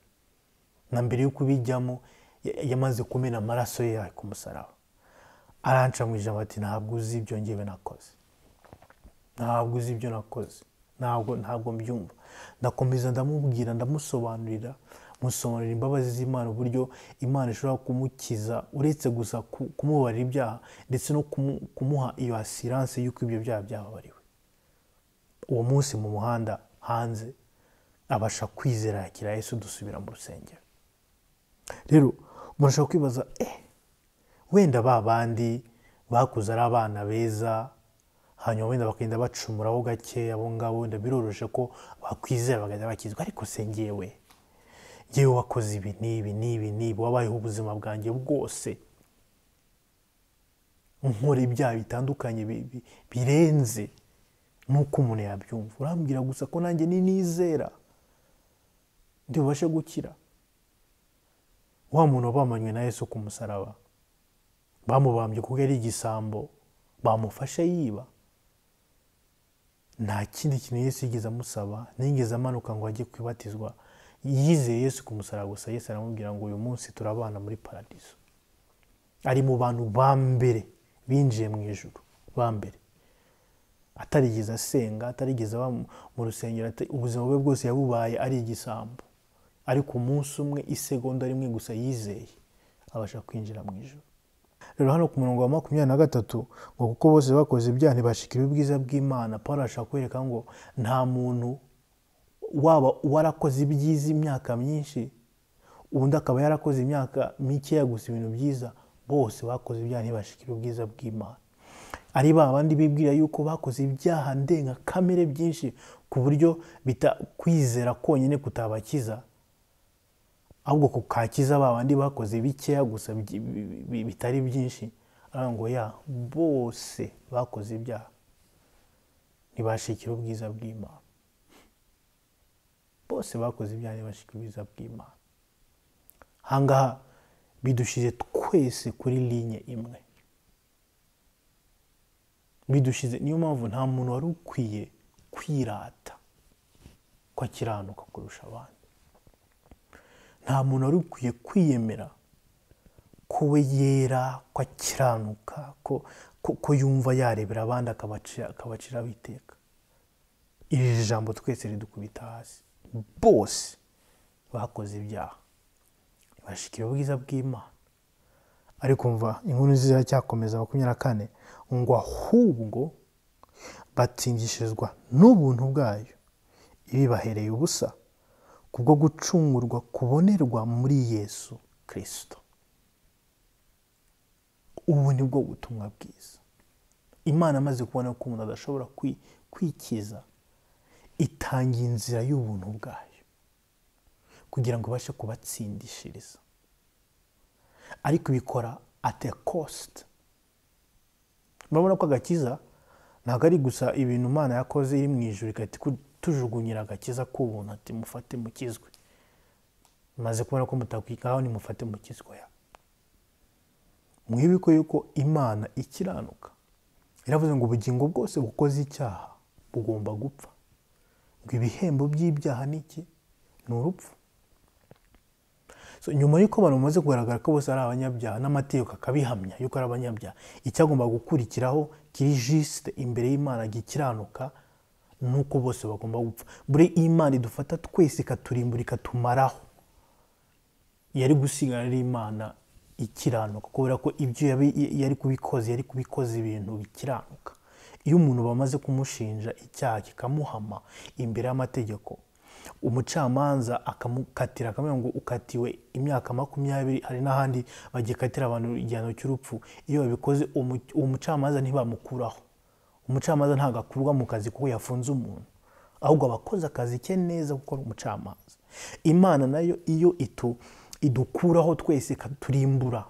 na mbere y'uko ubijyamo yamaze kumena amaraso ye ku musaraba. Aranca mu ijambo ati ntabwo uzi ibyo ngewe nakoze, ntabwo uzi ibyo nakoze, ntabwo mbyumva. Ndakomeza ndamubwira, ndamusobanurira, musobanurira imbabazi z'Imana, uburyo Imana ishobora kumukiza uretse gusa kumubarira ibyaha, ndetse no kumuha iyo assurance y'uko ibyo byaha byababariwe. Uwo munsi mu muhanda hanze abasha kwizera, yakira Yesu, dusubira mu rusengero. Rero murashaka kwibaza, wenda ba bandi bakuze ari abana beza, hanyuma wenda bakagenda bacumuraho gake, abo ngabo wenda biroroshye ko bakwizera bagenda bakizwa, ariko se ngewe wakoze ibi n'ibi, wabayeho ubuzima bwanjye bwose nkora ibyaha bitandukanye birenze nuko umuntu yabyumva, urambwira gusa ko nanjye nizera ndi bubashe gukira? Wa muntu wabamanywe na Yesu ku musaraba, bamubambye kuko yari igisambo, bamufashe yiba, nta kindi kintu Yesu yigeze amusaba, ntiyigeze amanuka ngo ajye kwibatizwa. Yizeye Yesu ku musaraba gusa. Yesu aramubwira ngo uyu munsi turabana muri paradiso. Ari mu bantu ba mbere binjiye mu ijuru, ba mbere, atarigeze asenga, atarigeze aba mu rusengero, ubuzima bwe bwose yabubaye ari igisambo, ariko umunsi umwe, isegonda rimwe gusa yizeye, abasha kwinjira mu ijuru. Rero hano ku murongo wa 23 ngo kuko bose bakoze ibyaha ntibashikira ubwiza bw'Imana, Pawulo ashaka kwereka ngo nta muntu waba warakoze ibyiza imyaka myinshi, ubundi akaba yarakoze imyaka mikeya gusa ibintu byiza, bose bakoze ibyaha ntibashikira ubwiza bw'Imana. Ari ba bandi bibwira yuko bakoze ibyaha ndenga kamere byinshi ku buryo kwizera konyine kutabakiza, ahubwo kukakiza ba bandi bakoze bikeya gusa bitari byinshi. Ngo bose bakoze ibyaha ntibashikira ubwiza bw'Imana, bose bakoze ibyaha ntibashikira ubwiza bw'Imana. Hangaha bidushize twese kuri linye imwe, bidushize. Niyo mpamvu nta muntu wari ukwiye kwirata ko akiranuka kurusha abandi. Nta muntu wari ukwiye kwiyemera ko we yera, ko akiranuka, ko yumva yarebera abandi akabaciraho iteka. Iri jambo twese ridukubita hasi. Bose bakoze ibyaha ntibashikira ubwiza bw'Imana. Ariko mva inkuru nziza cyakomeza 24 ngo ahubwo batsindishirizwa n'ubuntu bwayo ibibahereye ubusa kubwo gucungurwa kubonerwa muri Yesu Kristo. Ubu ni bwo butumwa bwiza. Imana amaze kubona ko umuntu adashobora kwikiza, itanga inzira y'ubuntu bwayo kugira ngo ibashe kubatsindishiriza, ariko bikora at a cost. Murabona ko agakiza ntabwo ari gusa ibintu Imana yakoze iri mu ijuru igahita tujugunyira agakiza k'ubuntu ati mufate mukizwe, maze kubona ko mutakwikaho ni mufate mukizwe. Mwibuke yuko Imana ikiranuka, iravuze ngo ubugingo bwose bukoze icyaha bugomba gupfa, ngo ibihembo by'ibyaha niki? Ni urupfu. So nyuma yuko abantu bamaze kugaragara ko bose ari abanyabyaha n'amategeko akabihamya yuko ari abanyabyaha, icyagomba gukurikiraho kiri juste imbere y'Imana gikiranuka nuko bose bagomba gupfa. Buri Imana idufata twese ikaturimbura ikatumaraho, yari gusigara ari Imana ikiranuka kubera ko ibyo yari kubikoza ibintu bikiranuka. Iyo umuntu bamaze kumushinja icyaha kikamuhama imbere y'amategeko, umucamanza akamukatira akamenya ngo ukatiwe imyaka 20, hari n'ahandi bagikatira abantu igihano cy'urupfu. Iyo babikoze umucamanza ntibamukuraho, umucamanza ntabwo akurwa mu kazi kuko yafunze umuntu, ahubwo abakoze akazi ke neza gukora umucamanza. Imana nayo iyo idukuraho twese ikaturimbura,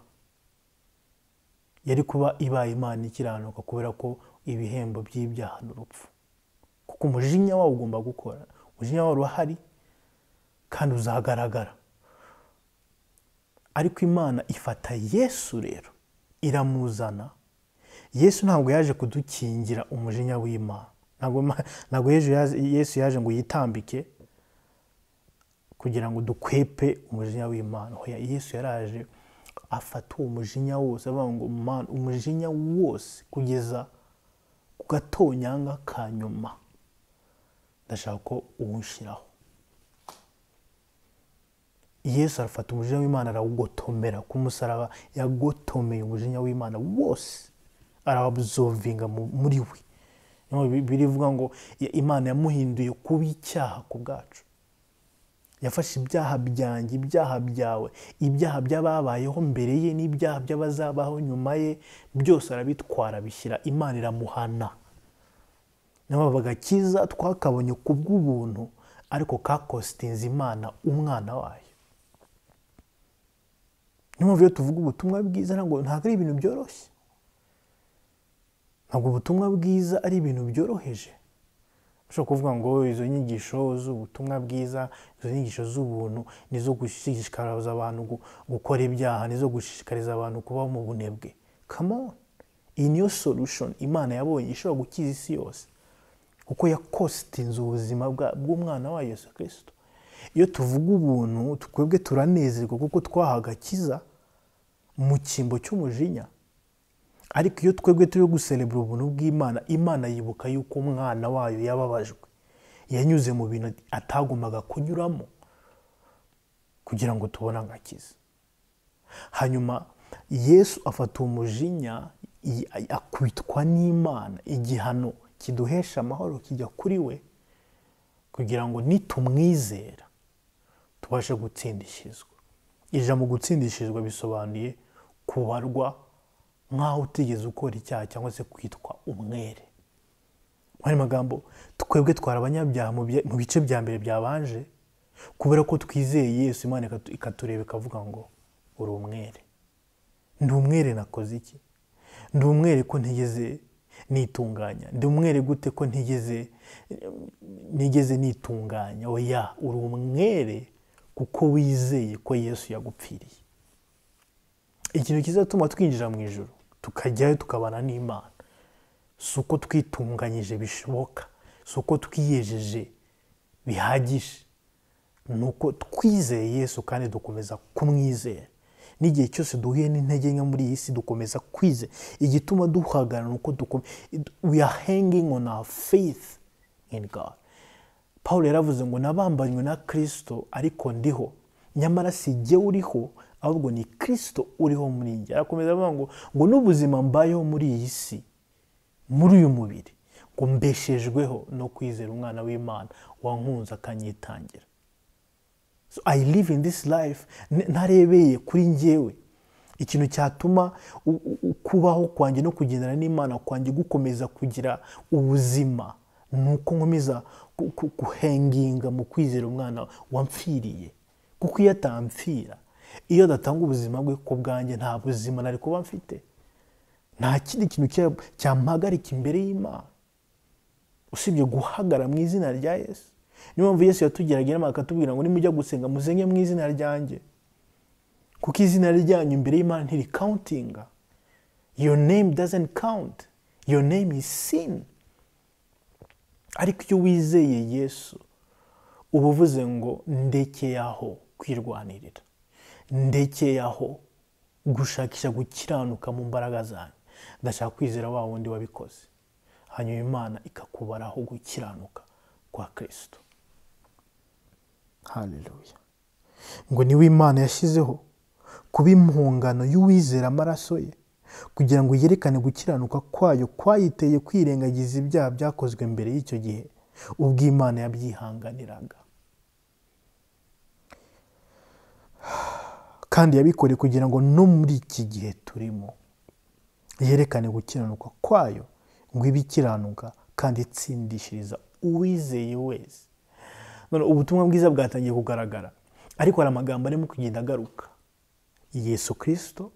yari kuba ibaye Imana ikiranuka kubera ko ibihembo by'ibyaha n'urupfu, kuko umujinya wawe ugomba gukora, umujinya wawe urahari kandi uzagaragara. Ariko Imana ifata Yesu rero iramuzana. Yesu ntabwo yaje kudukingira umujinya w'Imana, ntabwo Yesu yaje ngo yitambike kugira ngo dukwepe umujinya w'Imana. Hoya, Yesu yaraje afata uwo mujinya wose, avuga ngo umujinya wose kugeza ku gatonyanga ka nyuma ndashaka ko uwunshyiraho. Yesu arafata umujinya w'Imana arawugotomera ku musaraba, yagotomeye umujinya w'Imana wose arawabzovinga muri we. Birivuga ngo Imana yamuhinduye kuba icyaha ku bwacu. Yafashe ibyaha byanjye, ibyaha byawe, ibyaha by'ababayeho mbere ye n'ibyaha by'abazabaho nyuma ye, byose arabitwara bishyira Imana, iramuhana. Niyo bagakiza twakabonye ku bw'ubuntu, ariko kakostinze Imana umwana wayo. Niyo mpamvu iyo tuvuga ubutumwa bwiza ntabwo ari ibintu byoroshye. Ntabwo ubutumwa bwiza ari ibintu byoroheje. Ushobora kuvuga ngo izo nyigisho z'ubutumwa bwiza, izo nyigisho z'ubuntu nizo gushishikariza abantu gukora ibyaha, nizo gushishikariza abantu kuba mu bunebwe. Come on, iyi niyo solution Imana yabonye ishobora gukiza isi yose, kuko yakostinze ubuzima bw'umwana wa Yesu Kristo. Iyo tuvuga ubuntu, twebwe turanezerwa kuko twahawe agakiza mu cyimbo cy'umujinya. Ariko iyo twebwe turi guselebura ubuntu bw'Imana, Imana yibuka yuko umwana wayo yababajwe, yanyuze mu bintu atagombaga kunyuramo kugira ngo tubone agakiza. Hanyuma Yesu afata umujinya, akwitwa n'Imana, igihano kiduhesha amahoro kijya kuri we, kugira ngo nitumwizera tubashe gutsindishirizwa. Ijambo gutsindishirizwa bisobanuye kubarwa nk'aho utigeze ukora icyaha cyangwa se kwitwa umwere. Mu magambo, twebwe twari abanyabyaha mu bice bya mbere byabanje, kubera ko twizeye Yesu, Imana ikatureba ikavuga ngo uri umwere. Ndi umwere, nakoze iki? Ndi umwere ko ntigeze nitunganya. Ndi umwere gute ko ntigeze nitunganya? Oya, uri umwere kuko wizeye ko Yesu yagupfiriye. Ikintu kizatuma twinjira mu ijuru tukajyayo tukabana n'Imana, si uko twitunganyije bishoboka, si uko twiyejeje bihagije, ni uko twizeye Yesu kandi dukomeza kumwizera. N'igihe cyose duhuye n'intege nke muri iyi si dukomeza kwizera. Igituma duhagarara ni uko we are hanging on our faith in God. Pawulo yaravuze ngo nabambanywe na Kristo ariko ndiho, nyamara si jye uriho, ahubwo ni Kristo uriho muri njye. Arakomeza avuga ngo n'ubuzima mbayeho muri iyi si, muri uyu mubiri, ngo mbeshejweho no kwizera umwana w'Imana wankunze akanyitangira. So I live in this life ntarebeye kuri njyewe. Ikintu cyatuma kubaho kwanjye no kugendana n'Imana kwanjye gukomeza kugira ubuzima, nuko nkomeza guhenginga mu kwizera umwana wampfiriye. Kuko iyo atampfira, iyo adatanga ubuzima bwe ku bwanjye, nta buzima nari kuba mfite. Nta kindi kintu cyampagarika imbere y'Imana usibye guhagara mu izina rya Yesu. Niyo mpamvu Yesu yatugeraga inama akatubwira ngo nimujya gusenga muzenge mu izina ryanjye, kuko izina ryanyu imbere y'Imana ntiri countinga. Your name doesn't count. Your name is sin. Ariko iyo wizeye Yesu, uba uvuze ngo ndekeye aho kwirwanirira, ndekeye aho gushakisha gukiranuka mu mbaraga zanyu, ndashaka kwizera wa wundi wabikoze, hanyuma Imana ikakubaraho gukiranuka kwa Kristo. Haleluya. Ngo niwe Imana yashyizeho kuba impongano y'uwizera amaraso ye, kugira ngo yerekane gukiranuka kwayo kwayiteye kwirengagiza ibyaha byakozwe mbere y'icyo gihe, ubwo Imana yabyihanganiraga. Kandi yabikoreye kugira ngo no muri iki gihe turimo yerekane gukiranuka kwayo, ngo ibikiranuka kandi itsindishiriza uwizeye wese. Ubutumwa bwiza bwatangiye kugaragara, ariko hari amagambo arimo kugenda agaruka. Yesu Kristo,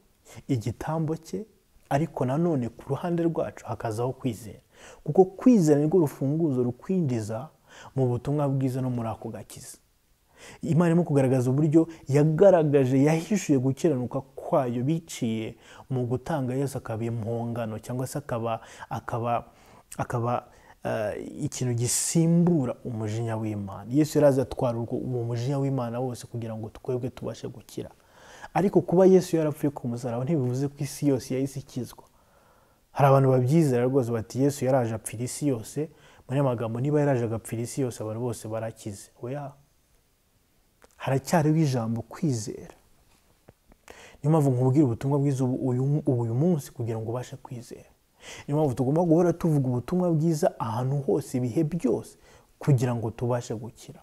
igitambo cye, ariko nanone ku ruhande rwacu hakazaho kwizera, kuko kwizera nirwo rufunguzo rukwinjiza mu butumwa bwiza no muri ako gakiza. Imana irimo kugaragaza uburyo yagaragaje, yahishuye gukiranuka kwayo biciye mu gutanga Yesu akaba impongano, cyangwa se akaba ikintu gisimbura umujinya w'Imana. Yesu yaraza atwara uwo mujinya w'Imana wose kugira ngo twebwe tubashe gukira. Ariko kuba Yesu yarapfuye ku musaraba ntibivuze ko isi yose yahise ikizwa. Hari abantu babyizera rwose bati Yesu yaraje apfira isi yose, muri magambo niba yaraje agapfira isi yose abantu bose barakize. Oya, haracyariho ijambo kwizera. Niyo mpamvu nkubwira ubutumwa bwiza uyu munsi kugira ngo ubashe kwizera. Niyo mpamvu tugomba guhora tuvuga ubutumwa bwiza ahantu hose ibihe byose kugira ngo tubashe gukira.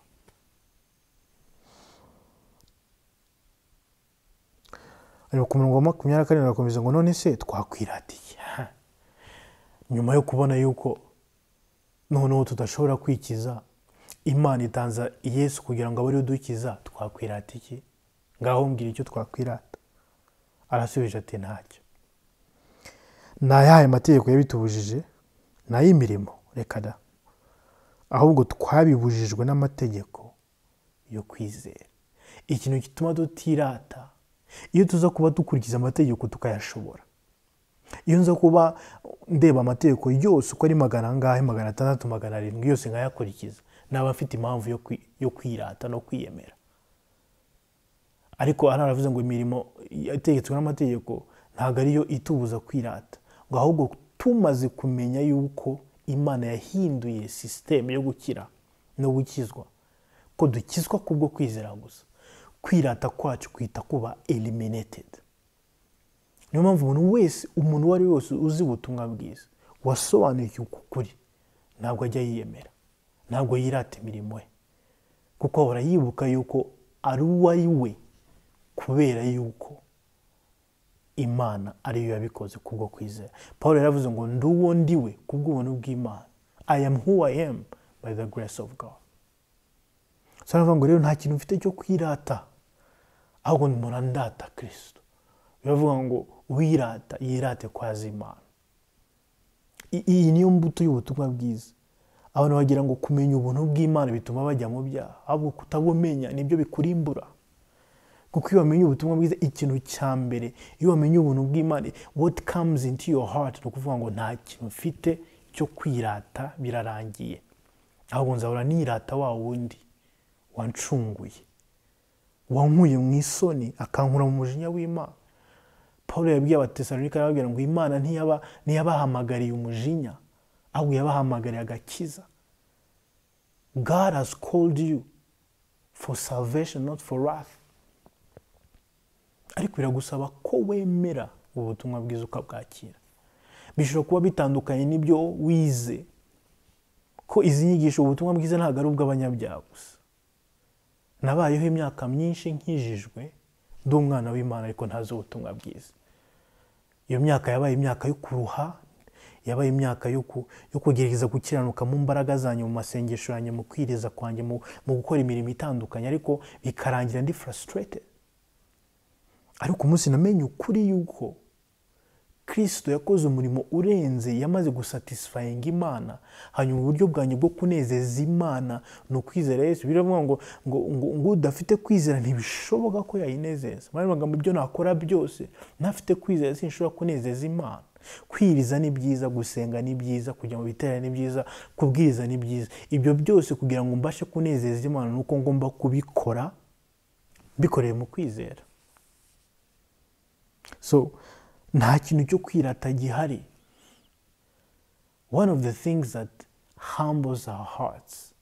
Ariko ku murongo wa 24 barakomeza ngo none se twakwiratiye nyuma yo kubona yuko noneho tudashobora kwikiza, Imana itanza Yesu kugira ngo abari udukiza, twakwiratiye? Ngaho mbwira icyo twakwirata. Arasubije ati ntacyo. Nayahe mategeko yabitubujije? Nay'imirimo? Reka da. Ahubwo twabibujijwe n'amategeko yo kwizera. Ikintu gituma tutirata, iyo tuza kuba dukurikiza amategeko tukayashobora. Iyo nza kuba ndeba amategeko yose uko ari 100, 600, 700 yose nkayakurikiza, naba mfite impamvu yo kwirata no kwiyemera. Ariko aravuze ngo imirimo yategetswe n'amategeko ntabwo ariyo itubuza kwirata, ngo ahubwo tumaze kumenya yuko Imana yahinduye system yo gukira no gukizwa, ko dukizwa kubwo kwizera gusa, kwirata kwacu kwita kuba eliminated. Niyo mpamvu umuntu wari wose uzi ubutumwa bwiza wasobanukiwe ukuri ntabwo ajya yiyemera, ntabwo yirata imirimo ye, kuko ahora yibuka yuko ari uwari we kubera yuko Imana ariyo yabikoze kubwo kwizera. Paulo yaravuze ngo nduwo ndiwe kubw'ubuntu bw'Imana. I am who I am by the grace of God. So navuga ngo rero nta kintu mfite cyo kwirata, ahubwo mpora ndata Kristo. Biravuga ngo wirata yirate kwa Imana. Iyi niyo mbuto y'ubutumwa bwiza. Abantu bagira ngo kumenya ubuntu bw'Imana bituma bajya mu byaha, ahubwo kutabumenya nibyo bikurimbura. Kuko iyo wamenye ubutumwa bwiza, ikintu cya mbere iyo wamenye ubuntu bw'Imana, what comes into your heart no kuvuga ngo nta kintu mfite cyo kwirata, birarangiye. Ahubwo nzahora nirata wa wundi wancunguye, wankuye mu isoni akankura mu mujinya w'Imana. Paulo yabwiye Abatesalonika arababwira ngo Imana ntiyabahamagariye umujinya, ahubwo yabahamagariye agakiza. God has called you for salvation, not for wrath. Ariko biragusaba ko wemera ubutumwa bwiza ukabwakira. Bishobora kuba bitandukanye n'ibyo wize, ko izi nyigisho ubutumwa bwiza ntabwo ari ubw'abanyabyaha gusa. Nabayeho imyaka myinshi nkijijwe ndi umwana w'Imana ariko ntazi ubutumwa bwiza. Iyo myaka yabaye imyaka yo kuruha, yabaye imyaka yo kugerageza gukiranuka mu mbaraga zanyu, mu masengesho yanyu, mu kwiriza kwanjye, mu gukora imirimo itandukanye, ariko bikarangira ndi frustrated. Ariko umunsi namenye ukuri yuko Kristo yakoze umurimo urenze, yamaze gusatisfying Imana, hanyuma uburyo bwanyu bwo kunezeza Imana no kwizera Yesu. Biravuga ngo udafite kwizera ntibishoboka ko yayinezeza. Muri magambo ibyo nakora byose ntafite kwizera sinshobora kunezeza Imana. Kwiriza ni byiza, gusenga ni byiza, kujya mu biterane ni byiza, kubwiriza ni byiza. Ibyo byose kugira ngo mbashe kunezeza Imana nuko ngomba kubikora bikoreye mu kwizera. So nta kintu cyo kwirata gihari. One of the things that humbles our hearts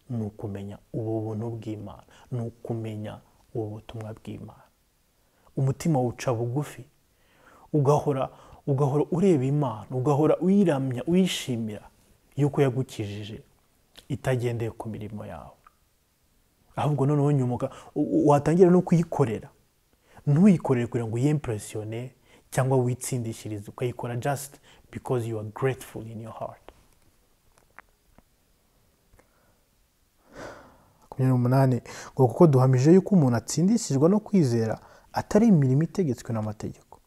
ni ukumenya ubu buntu bw'Imana, ni ukumenya ubu butumwa bw'Imana. Umutima uca bugufi, ugahora ureba Imana, ugahora uyiramya, uyishimira yuko yagukijije itagendeye ku mirimo yawe. Ahubwo noneho nyuma watangira no kuyikorera. Ntuyikorere kugira ngo uyimpressione cyangwa witsindishirize, ukayikora just because you are grateful in your heart. 18 ngo kuko duhamije yuko umuntu atsindishijwe no kwizera atari imirimo itegetswe n'amategeko.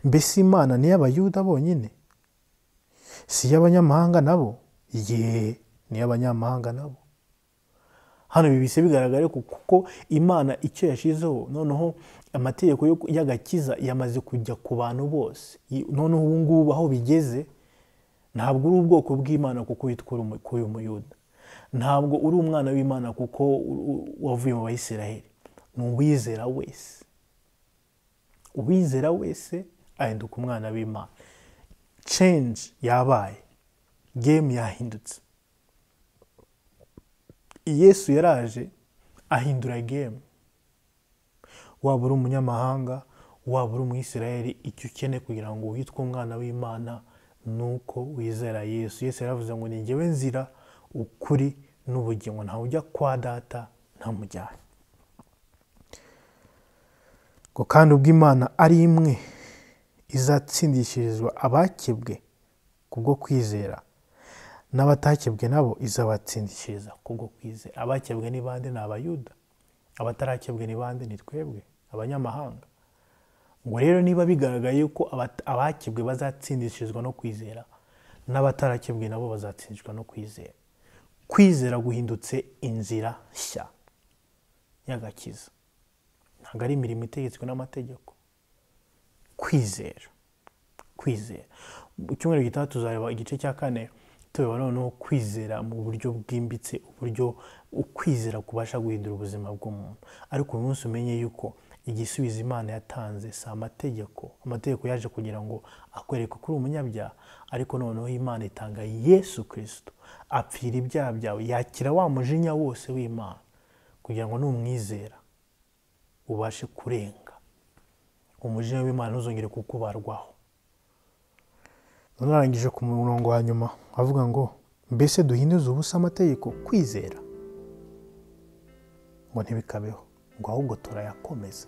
Mbese Imana ni y'Abayuda bonyine? Si y'abanyamahanga nabo? Ni y'abanyamahanga nabo. Hano bibise bigaragara kuko Imana icyo yashizeho, noneho amategeko y'agakiza yamaze kujya ku bantu bose. Noneho ubu ngubu aho bigeze ntabwo uri ubwoko bw'Imana kuko witwa uri umuyuda, ntabwo uri umwana w'Imana kuko wavuye mu Bayisiraheli. Ni uwizera wese, uwizera wese ahinduka umwana w'Imana. Change yabaye, game yahindutse. Yesu yaraje ahindura game. Waba uri umunyamahanga, waba uri umwisirayeli, icyo ukeneye kugira ngo witwe umwana w'Imana nuko wizera Yesu. Yesu yaravuze ngo ni njyewe nzira, ukuri n'ubugingo, ntawe ujya kwa Data ntamujyanye. Ngo kandi ubwo Imana ari imwe izatsindishirizwa abakebwe kubwo kwizera, n'abatakebwe nabo izabatsindishiriza kubwo kwizera. Abakebwe ni bande? Ni Abayuda. Abatarakebwe ni bande? Ni twebwe abanyamahanga. Ngo rero niba bigaragaye yuko abakebwe bazatsindishirizwa no kwizera, n'abatarakebwe nabo bazatsindishwa no kwizera. Kwizera guhindutse inzira nshya y'agakiza, ntabwo ari imirimo itegetswe n'amategeko. Kwizera. Mu cyumweru gitaha tuzareba igice cya 4, tureba noneho kwizera mu buryo bwimbitse, uburyo ukwizera kubasha guhindura ubuzima bw'umuntu. Ariko uyu munsi umenye yuko igisubizo Imana yatanze si amategeko. Amategeko yaje kugira ngo akwereke ko uri umunyabyaha, ariko noneho Imana itanga Yesu Kristo apfira ibyaha byawe, yakira wa mujinya wose w'Imana kugira ngo numwizera ubashe kurenga umujinya w'Imana, ntuzongere kukubarwaho. Narangije ku murongo wa nyuma avuga ngo mbese duhinduze ubusa amategeko kwizera? Ngo ntibikabeho, ngo ahubwo turayakomeza.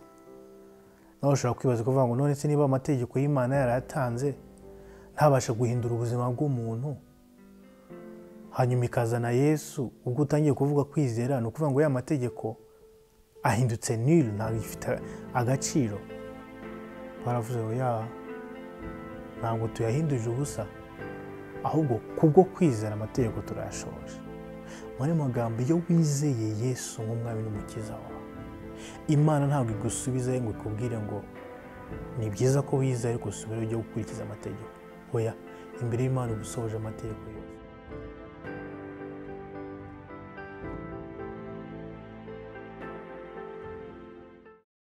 Nawe ushobora kwibaza kuvuga ngo none se niba amategeko y'Imana yarayatanze ntabashe guhindura ubuzima bw'umuntu, hanyuma ikazana Yesu, ubwo utangiye kuvuga kwizera, ni ukuvuga ngo ya mategeko ahindutse nil, ntabwo ifite agaciro. Baravuze ngo ntabwo tuyahinduje ubusa, ahubwo kubwo kwizera amategeko turayashoje. Muri magambo, iyo wizeye Yesu nk'umwami n'umukiza wawe, Imana ntabwo igusubiza ngo ikubwire ngo ni byiza ko wizera ariko usubire ujye gukurikiza amategeko. Oya, imbere y'Imana ugusohoje amategeko yose.